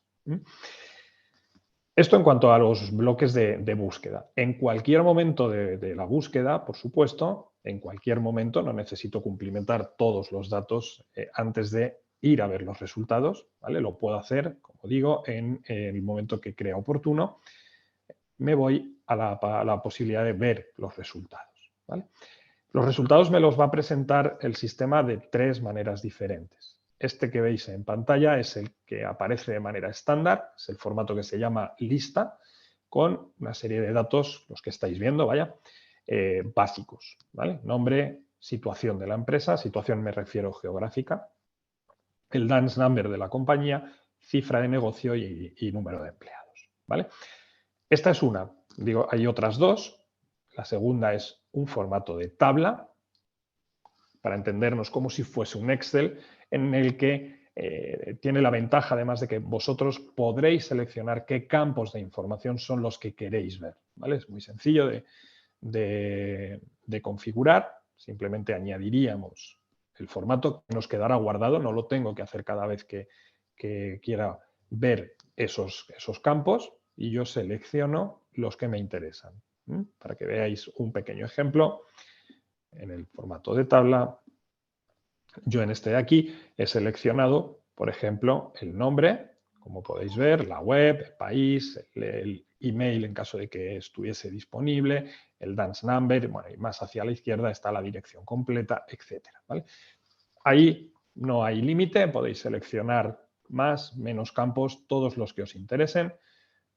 Esto en cuanto a los bloques de búsqueda. En cualquier momento de la búsqueda, por supuesto, en cualquier momento, no necesito cumplimentar todos los datos antes de ir a ver los resultados, ¿vale? Lo puedo hacer, como digo, en el momento que crea oportuno. Me voy a la posibilidad de ver los resultados, ¿vale? Los resultados me los va a presentar el sistema de 3 maneras diferentes. Este que veis en pantalla es el que aparece de manera estándar, es el formato que se llama lista, con una serie de datos, los que estáis viendo, vaya, básicos, ¿vale? Nombre, situación de la empresa, situación me refiero geográfica, el dance number de la compañía, cifra de negocio y número de empleados, ¿vale? Esta es una. Digo, hay otras 2. La segunda es un formato de tabla, para entendernos como si fuese un Excel, en el que tiene la ventaja, además de que vosotros podréis seleccionar qué campos de información son los que queréis ver, ¿vale? Es muy sencillo de configurar. Simplemente añadiríamos el formato que nos quedará guardado. No lo tengo que hacer cada vez que quiera ver esos campos, y yo selecciono los que me interesan. Para que veáis un pequeño ejemplo, en el formato de tabla, yo en este de aquí he seleccionado, por ejemplo, el nombre, como podéis ver, la web, el país, el email en caso de que estuviese disponible, el dance number, bueno, y más hacia la izquierda está la dirección completa, etcétera, ¿vale? Ahí no hay límite, podéis seleccionar más, menos campos, todos los que os interesen,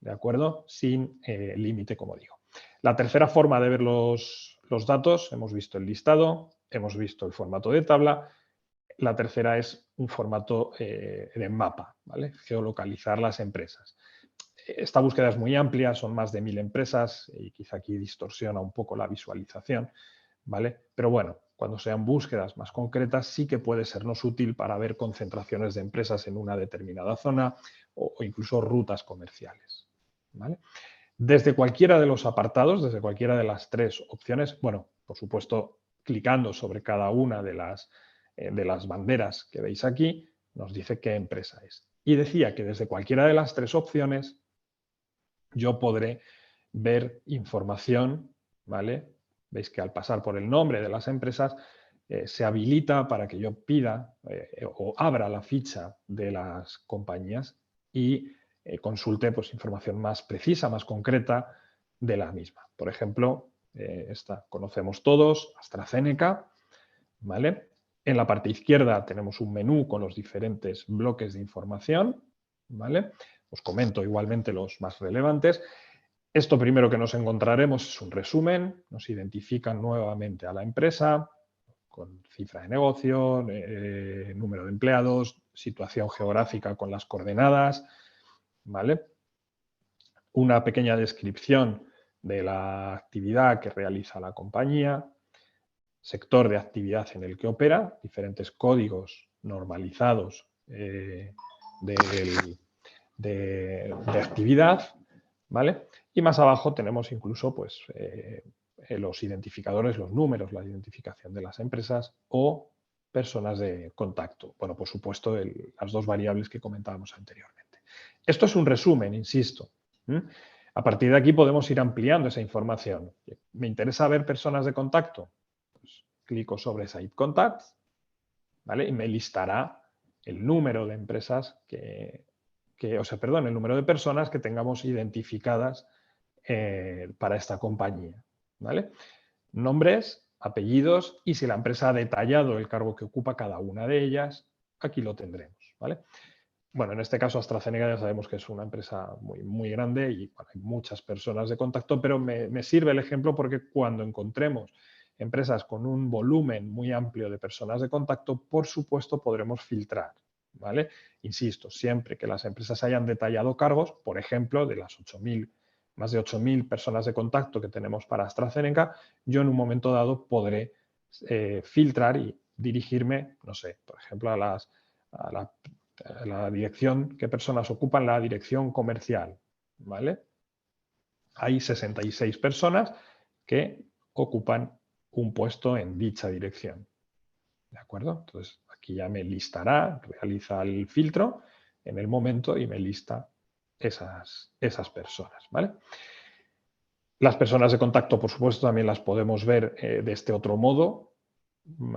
¿de acuerdo? Sin límite, como digo. La tercera forma de ver los datos, hemos visto el listado, hemos visto el formato de tabla. La tercera es un formato de mapa, ¿vale? Geolocalizar las empresas. Esta búsqueda es muy amplia, son más de 1000 empresas y quizá aquí distorsiona un poco la visualización, ¿vale? Pero bueno, cuando sean búsquedas más concretas sí que puede sernos útil para ver concentraciones de empresas en una determinada zona o incluso rutas comerciales, ¿vale? Desde cualquiera de los apartados, desde cualquiera de las 3 opciones, bueno, por supuesto, clicando sobre cada una de las banderas que veis aquí, nos dice qué empresa es. Y decía que desde cualquiera de las 3 opciones yo podré ver información, ¿vale? Veis que al pasar por el nombre de las empresas se habilita para que yo pida o abra la ficha de las compañías y consulte pues, información más precisa, más concreta de la misma. Por ejemplo, esta conocemos todos, AstraZeneca, ¿vale? En la parte izquierda tenemos un menú con los diferentes bloques de información, ¿vale? Os comento igualmente los más relevantes. Esto primero que nos encontraremos es un resumen, nos identifican nuevamente a la empresa con cifra de negocio, número de empleados, situación geográfica con las coordenadas, ¿vale? Una pequeña descripción de la actividad que realiza la compañía, sector de actividad en el que opera, diferentes códigos normalizados de actividad, ¿vale? Y más abajo tenemos incluso pues, los identificadores, los números, la identificación de las empresas o personas de contacto. Bueno, por supuesto, las 2 variables que comentábamos anteriormente. Esto es un resumen, insisto. A partir de aquí podemos ir ampliando esa información. ¿Me interesa ver personas de contacto? Pues clico sobre Site Contacts, ¿vale? Y me listará el número de empresas el número de personas que tengamos identificadas para esta compañía, ¿vale? Nombres, apellidos y si la empresa ha detallado el cargo que ocupa cada una de ellas, aquí lo tendremos, ¿vale? Bueno, en este caso AstraZeneca ya sabemos que es una empresa muy, muy grande y bueno, hay muchas personas de contacto, pero me sirve el ejemplo porque cuando encontremos empresas con un volumen muy amplio de personas de contacto, por supuesto podremos filtrar, ¿vale? Insisto, siempre que las empresas hayan detallado cargos, por ejemplo, de las más de 8.000 personas de contacto que tenemos para AstraZeneca, yo en un momento dado podré filtrar y dirigirme, no sé, por ejemplo, a la dirección, qué personas ocupan la dirección comercial, ¿vale? Hay 66 personas que ocupan un puesto en dicha dirección, ¿de acuerdo? Entonces, aquí ya me listará, realiza el filtro en el momento y me lista esas personas, ¿vale? Las personas de contacto, por supuesto, también las podemos ver de este otro modo.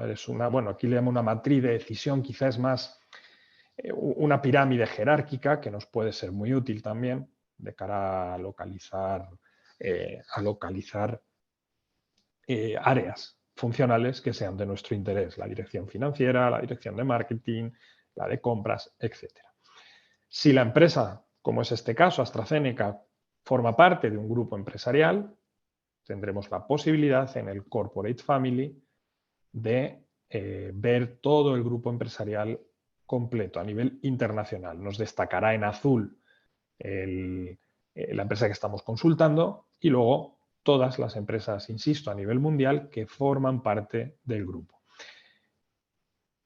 Es aquí le llamo una matriz de decisión, quizás es más una pirámide jerárquica que nos puede ser muy útil también de cara a localizar áreas funcionales que sean de nuestro interés, la dirección financiera, la dirección de marketing, la de compras, etc. Si la empresa, como es este caso, AstraZeneca, forma parte de un grupo empresarial, tendremos la posibilidad en el Corporate Family de ver todo el grupo empresarial completo a nivel internacional. Nos destacará en azul la empresa que estamos consultando y luego todas las empresas, insisto, a nivel mundial que forman parte del grupo.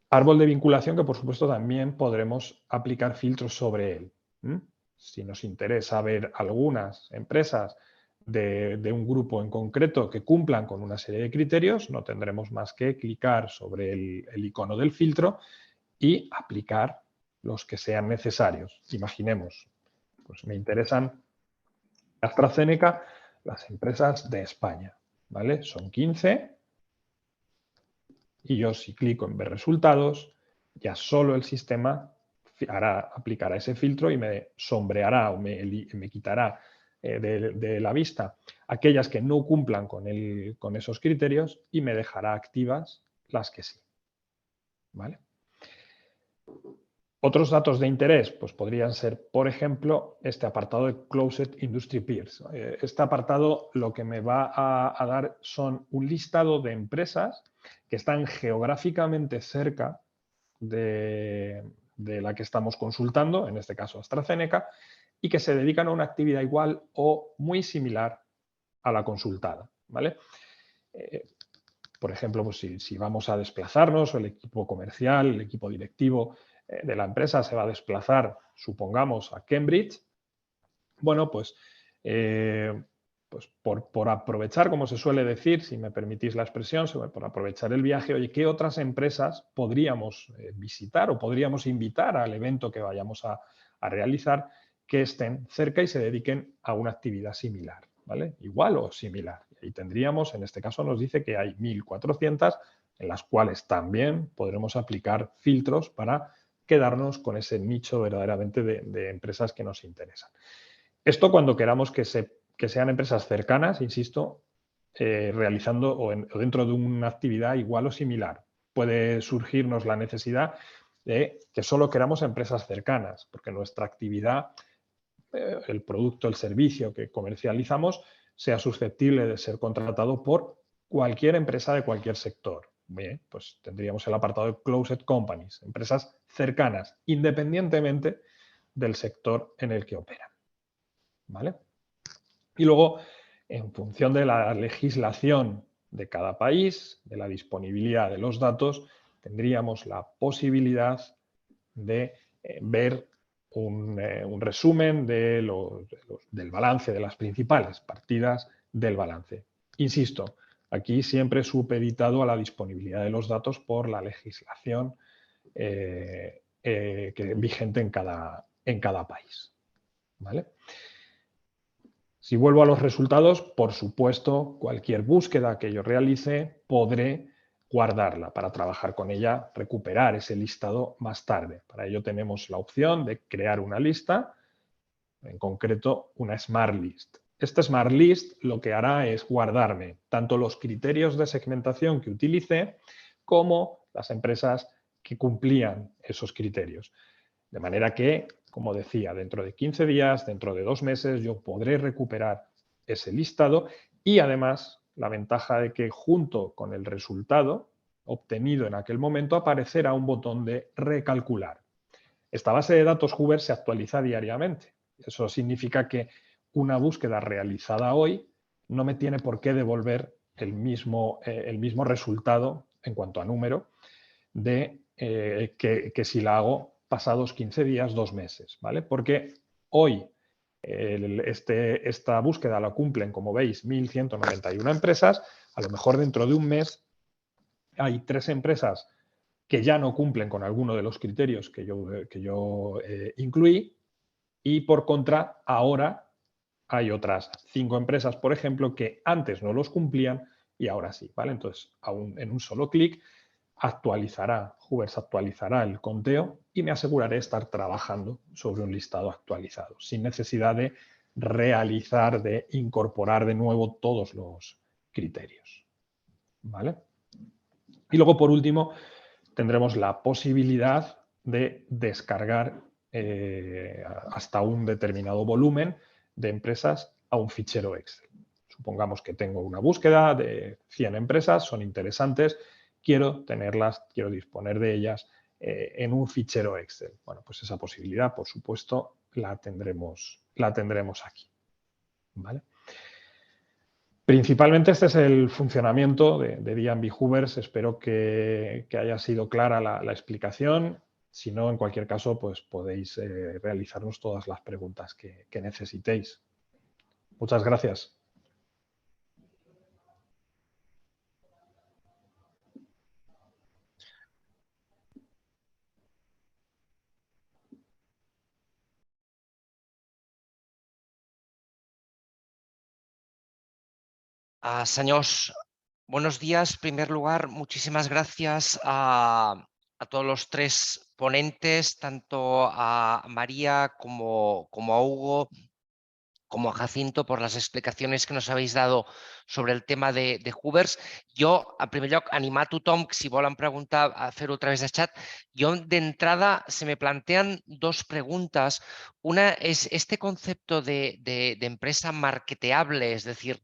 Árbol de vinculación que, por supuesto, también podremos aplicar filtros sobre él. Si nos interesa ver algunas empresas de un grupo en concreto que cumplan con una serie de criterios, no tendremos más que clicar sobre el icono del filtro y aplicar los que sean necesarios. Imaginemos, pues me interesan AstraZeneca, las empresas de España, ¿vale? Son 15 y yo si clico en ver resultados, ya solo el sistema aplicará ese filtro y me sombreará o me quitará de la vista aquellas que no cumplan con esos criterios y me dejará activas las que sí, ¿vale? Otros datos de interés pues podrían ser, por ejemplo, este apartado de Closed Industry Peers. Este apartado lo que me va a dar son un listado de empresas que están geográficamente cerca de la que estamos consultando, en este caso AstraZeneca, y que se dedican a una actividad igual o muy similar a la consultada, ¿vale? Por ejemplo, pues si vamos a desplazarnos, o el equipo comercial, el equipo directivo de la empresa se va a desplazar, supongamos, a Cambridge, bueno, pues por aprovechar, como se suele decir, si me permitís la expresión, por aprovechar el viaje, oye, ¿qué otras empresas podríamos visitar o podríamos invitar al evento que vayamos a realizar que estén cerca y se dediquen a una actividad similar, ¿vale? Igual o similar. Y tendríamos, en este caso nos dice que hay 1.400 en las cuales también podremos aplicar filtros para quedarnos con ese nicho verdaderamente de empresas que nos interesan. Esto cuando queramos que sean empresas cercanas, insisto, realizando o dentro de una actividad igual o similar. Puede surgirnos la necesidad de que solo queramos empresas cercanas, porque nuestra actividad, el producto, el servicio que comercializamos, sea susceptible de ser contratado por cualquier empresa de cualquier sector. Bien, pues tendríamos el apartado de Closed Companies, empresas cercanas, independientemente del sector en el que operan, ¿vale? Y luego, en función de la legislación de cada país, de la disponibilidad de los datos, tendríamos la posibilidad de ver un resumen del balance, de las principales partidas del balance. Insisto, aquí siempre supeditado a la disponibilidad de los datos por la legislación vigente en cada país, ¿vale? Si vuelvo a los resultados, por supuesto, cualquier búsqueda que yo realice, podré guardarla para trabajar con ella, recuperar ese listado más tarde. Para ello tenemos la opción de crear una lista, en concreto una Smart List. Esta Smart List lo que hará es guardarme tanto los criterios de segmentación que utilicé como las empresas que cumplían esos criterios. De manera que, como decía, dentro de 15 días, dentro de 2 meses, yo podré recuperar ese listado y además la ventaja de que junto con el resultado obtenido en aquel momento aparecerá un botón de recalcular. Esta base de datos Hoover se actualiza diariamente. Eso significa que una búsqueda realizada hoy no me tiene por qué devolver el mismo resultado en cuanto a número que si la hago pasados 15 días, 2 meses, ¿vale? Porque hoy esta búsqueda la cumplen, como veis, 1.191 empresas. A lo mejor dentro de un mes hay 3 empresas que ya no cumplen con alguno de los criterios que yo incluí y por contra ahora hay otras 5 empresas, por ejemplo, que antes no los cumplían y ahora sí, ¿vale? Entonces, en un solo clic Hoover se actualizará el conteo y me aseguraré de estar trabajando sobre un listado actualizado, sin necesidad de realizar, de incorporar de nuevo todos los criterios. ¿Vale? Y luego, por último, tendremos la posibilidad de descargar hasta un determinado volumen de empresas a un fichero Excel. Supongamos que tengo una búsqueda de 100 empresas, son interesantes, quiero tenerlas, quiero disponer de ellas en un fichero Excel. Bueno, pues esa posibilidad, por supuesto, la tendremos aquí. ¿Vale? Principalmente este es el funcionamiento de D&B Hoovers. Espero que haya sido clara la explicación. Si no, en cualquier caso, pues podéis realizarnos todas las preguntas que necesitéis. Muchas gracias. Señors, buenos días. En primer lugar, muchísimas gracias a todos los tres ponentes, tanto a María como a Hugo, como a Jacinto, por las explicacions que nos habéis dado sobre el tema de Hoovers. Jo, en primer lloc, animar a tothom, si volen preguntar, a fer-ho a través de chat. Yo, d'entrada, se me plantean dos preguntas. Una es este concepto de empresa marketeable, es decir,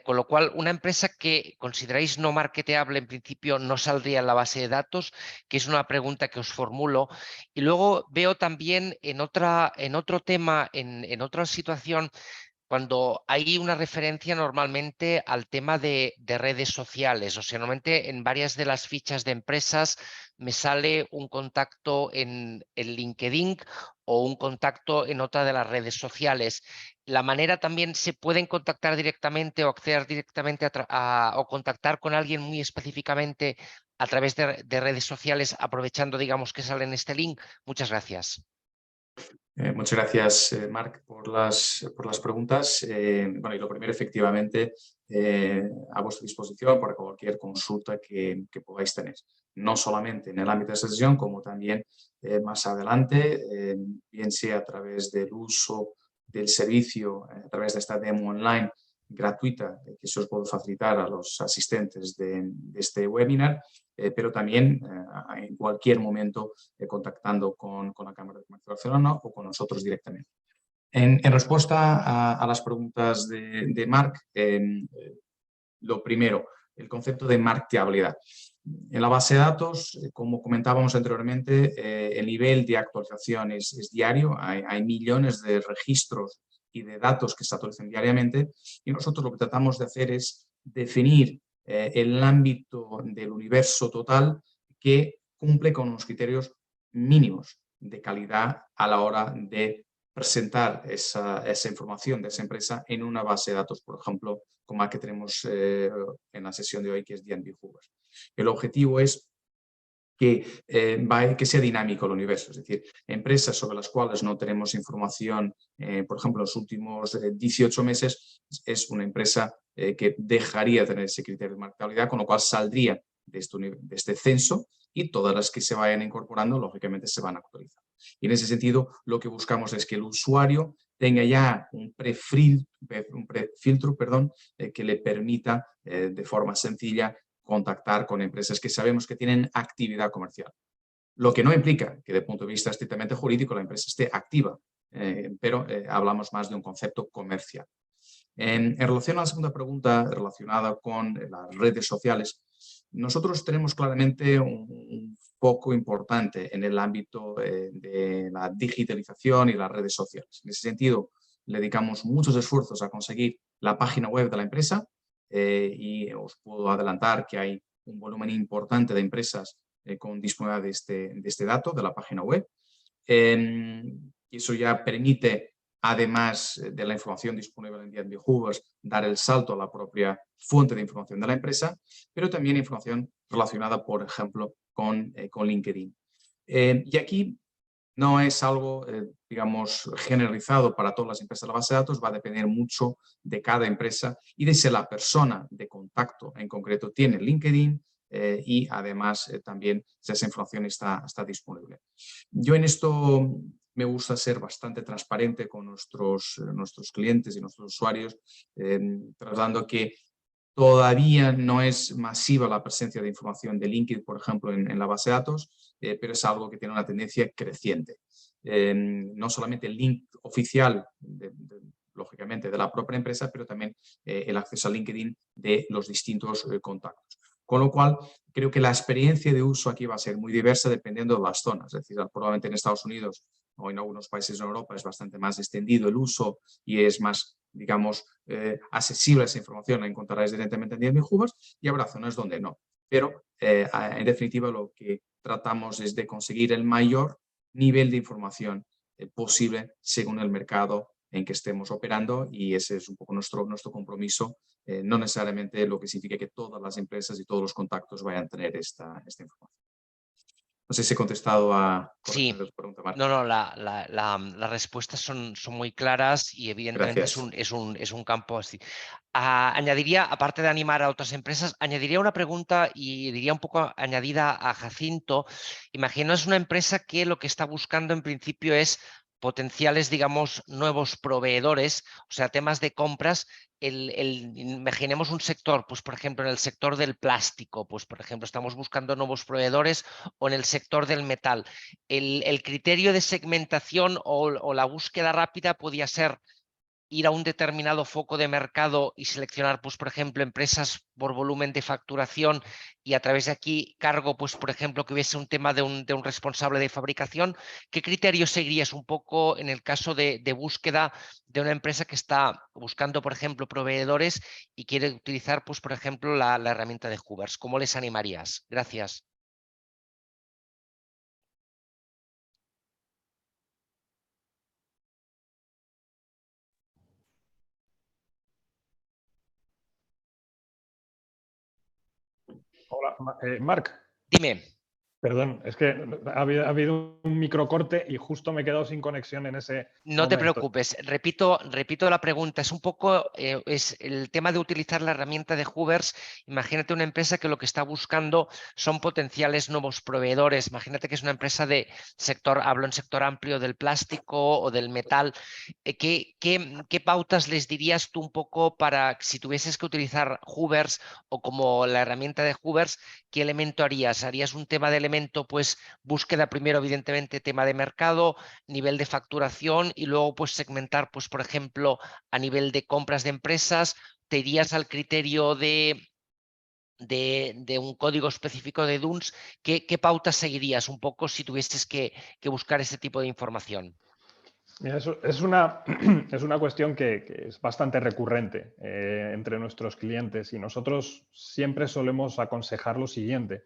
con lo cual, una empresa que consideráis no marketeable, en principio, no saldría en la base de datos, que es una pregunta que os formulo. Y luego veo también en otro tema, en otra situación, cuando hay una referencia normalmente al tema de redes sociales. O sea, normalmente en varias de las fichas de empresas me sale un contacto en LinkedIn o un contacto en otra de las redes sociales. La manera también se pueden contactar directamente o acceder directamente o contactar con alguien muy específicamente a través de redes sociales, aprovechando, digamos, que sale en este link. Muchas gracias. Muchas gracias, Marc, por las preguntas. Bueno, y lo primero, efectivamente, a vuestra disposición para cualquier consulta que podáis tener, no solamente en el ámbito de sesión, como también más adelante, bien sea a través del uso del servicio, a través de esta demo online gratuita que se os puedo facilitar a los asistentes de este webinar, pero también en cualquier momento contactando con la Cámara de Comercio de Barcelona o con nosotros directamente. En respuesta a las preguntas de Marc, lo primero, el concepto de marketeabilidad. En la base de datos, como comentábamos anteriormente, el nivel de actualización es diario, hay millones de registros y de datos que se actualizan diariamente y nosotros lo que tratamos de hacer es definir el ámbito del universo total que cumple con unos criterios mínimos de calidad a la hora de presentar esa información de esa empresa en una base de datos, por ejemplo, como la que tenemos en la sesión de hoy, que es D&B Hoovers. El objetivo es que sea dinámico el universo, es decir, empresas sobre las cuales no tenemos información, por ejemplo, en los últimos 18 meses, es una empresa que dejaría de tener ese criterio de marketabilidad, con lo cual saldría de este censo y todas las que se vayan incorporando, lógicamente, se van a actualizar. Y en ese sentido, lo que buscamos es que el usuario tenga ya un prefiltro que le permita de forma sencilla contactar con empresas que sabemos que tienen actividad comercial. Lo que no implica que, desde el punto de vista estrictamente jurídico, la empresa esté activa, pero hablamos más de un concepto comercial. En relación a la segunda pregunta relacionada con las redes sociales, nosotros tenemos claramente un foco importante en el ámbito de la digitalización y las redes sociales. En ese sentido, le dedicamos muchos esfuerzos a conseguir la página web de la empresa y os puedo adelantar que hay un volumen importante de empresas con disponibilidad de este dato, de la página web. Eso ya permite, además de la información disponible en D&B Hoovers, dar el salto a la propia fuente de información de la empresa, pero también información relacionada, por ejemplo, con LinkedIn. Y aquí no es algo, digamos, generalizado para todas las empresas de la base de datos, va a depender mucho de cada empresa y de si la persona de contacto en concreto tiene LinkedIn, y además también esa información está disponible. Yo en esto me gusta ser bastante transparente con nuestros clientes y nuestros usuarios, tratando que todavía no es masiva la presencia de información de LinkedIn, por ejemplo, en la base de datos, pero es algo que tiene una tendencia creciente. No solamente el link oficial, lógicamente, de la propia empresa, pero también el acceso a LinkedIn de los distintos contactos. Con lo cual, creo que la experiencia de uso aquí va a ser muy diversa dependiendo de las zonas. Es decir, probablemente en Estados Unidos o en algunos países de Europa es bastante más extendido el uso y es más, digamos, accesible a esa información, la encontrarás directamente en Airbnb, y habrá zonas donde no. Pero, en definitiva, lo que tratamos es de conseguir el mayor nivel de información posible según el mercado en que estemos operando, y ese es un poco nuestro compromiso. No necesariamente lo que significa que todas las empresas y todos los contactos vayan a tener esta información. No sé si he contestado a Sí, tu pregunta, Marc. no, las respuestas son muy claras y evidentemente es un campo así. Añadiría, aparte de animar a otras empresas, añadiría una pregunta y diría un poco añadida a Jacinto. Imaginaos una empresa que lo que está buscando en principio es potenciales, digamos, nuevos proveedores, o sea, temas de compras. Imaginemos un sector, pues por ejemplo, en el sector del plástico, pues por ejemplo, estamos buscando nuevos proveedores, o en el sector del metal. El criterio de segmentación o la búsqueda rápida podía ser ir a un determinado foco de mercado y seleccionar, pues, por ejemplo, empresas por volumen de facturación, y a través de aquí cargo, pues, por ejemplo, que hubiese un tema de un responsable de fabricación. ¿Qué criterios seguirías un poco en el caso de búsqueda de una empresa que está buscando, por ejemplo, proveedores y quiere utilizar, pues, por ejemplo, la herramienta de Hoovers? ¿Cómo les animarías? Gracias. Hola, Marc. Dime. Perdón, es que ha habido un microcorte y justo me he quedado sin conexión en ese No te momento. preocupes, repito la pregunta. Es un poco es el tema de utilizar la herramienta de Hoovers. Imagínate una empresa que lo que está buscando son potenciales nuevos proveedores. Imagínate que es una empresa de sector, hablo en sector amplio del plástico o del metal. ¿Qué pautas les dirías tú un poco para, si tuvieses que utilizar Hoovers o como la herramienta de Hoovers, qué elemento harías? ¿Harías un tema de elemento, pues búsqueda primero, evidentemente, tema de mercado, nivel de facturación, y luego pues segmentar, pues por ejemplo, a nivel de compras de empresas? ¿Te irías al criterio de un código específico de DUNS? ¿Qué pautas seguirías un poco si tuvieses que buscar ese tipo de información? Mira, es una cuestión que es bastante recurrente entre nuestros clientes, y nosotros siempre solemos aconsejar lo siguiente.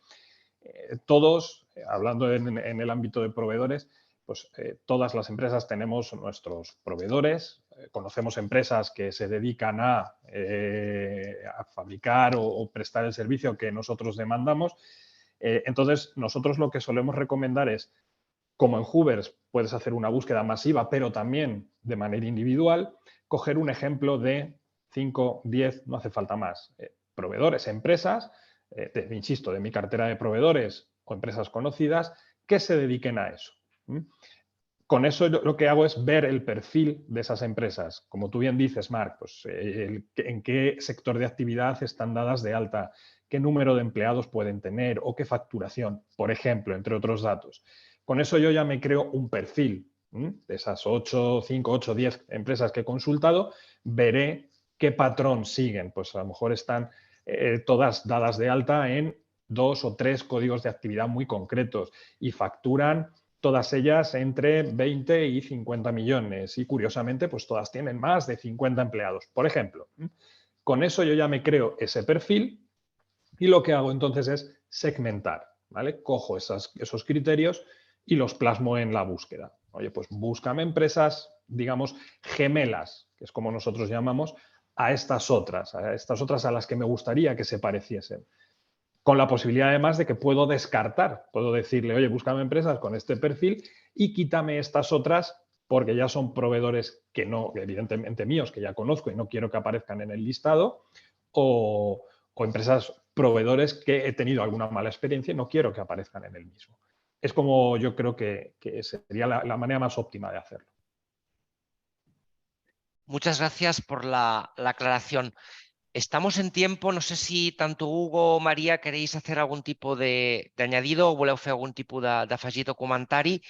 Todos, hablando en el ámbito de proveedores, pues todas las empresas tenemos nuestros proveedores. Conocemos empresas que se dedican a fabricar o prestar el servicio que nosotros demandamos. Entonces, nosotros lo que solemos recomendar es, como en Hoovers puedes hacer una búsqueda masiva, pero también de manera individual, coger un ejemplo de 5, 10, no hace falta más, proveedores, empresas, insisto, de mi cartera de proveedores o empresas conocidas que se dediquen a eso. Con eso lo que hago es ver el perfil de esas empresas. Como tú bien dices, Marc, pues, en qué sector de actividad están dadas de alta, qué número de empleados pueden tener o qué facturación, por ejemplo, entre otros datos. Con eso yo ya me creo un perfil de esas 5, 8, 10 empresas que he consultado. Veré qué patrón siguen. Pues a lo mejor están todas dadas de alta en 2 o 3 códigos de actividad muy concretos y facturan todas ellas entre 20 y 50 millones. Y curiosamente, pues todas tienen más de 50 empleados, por ejemplo. Con eso yo ya me creo ese perfil, y lo que hago entonces es segmentar, ¿vale? Cojo esos criterios y los plasmo en la búsqueda. Oye, pues búscame empresas, digamos, gemelas, que es como nosotros llamamos, a estas otras a las que me gustaría que se pareciesen. Con la posibilidad además de que puedo descartar, puedo decirle, oye, búscame empresas con este perfil y quítame estas otras porque ya son proveedores que no, evidentemente míos, que ya conozco y no quiero que aparezcan en el listado, o o empresas proveedores que he tenido alguna mala experiencia y no quiero que aparezcan en el mismo. Es como yo creo que sería la manera más óptima de hacerlo. Muchas gracias por la aclaración. Estamos en tiempo, no sé si tanto Hugo o María queréis hacer algún tipo de añadido o voleu fer algun tipus d'afegit o comentari.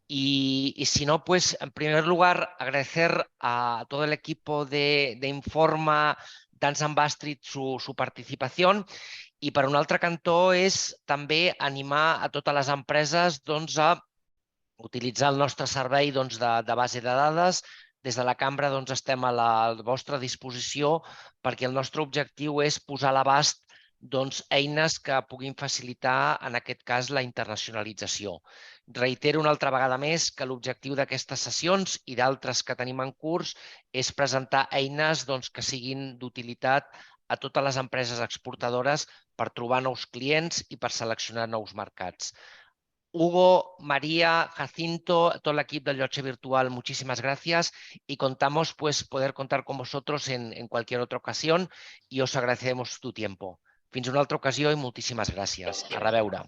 Y si no, pues en primer lugar agradecer a todo el equipo de Informa, Dance & Bradstreet su participación. I per un altre cantó és també animar a totes les empreses doncs, a utilitzar el nostre servei doncs, de base de dades. Des de la cambra doncs, estem a la vostra disposició perquè el nostre objectiu és posar a l'abast doncs, eines que puguin facilitar, en aquest cas, la internacionalització. Reitero una altra vegada més que l'objectiu d'aquestes sessions i d'altres que tenim en curs és presentar eines doncs, que siguin d'utilitat a totes les empreses exportadores per trobar nous clients i per seleccionar nous mercats. Hugo, María, Jacinto, todo el equipo del Llotja Virtual, muchísimas gracias y contamos pues poder contar con vosotros en cualquier otra ocasión y os agradecemos tu tiempo. Fins una altra ocasió i moltíssimes gràcies. A reveure.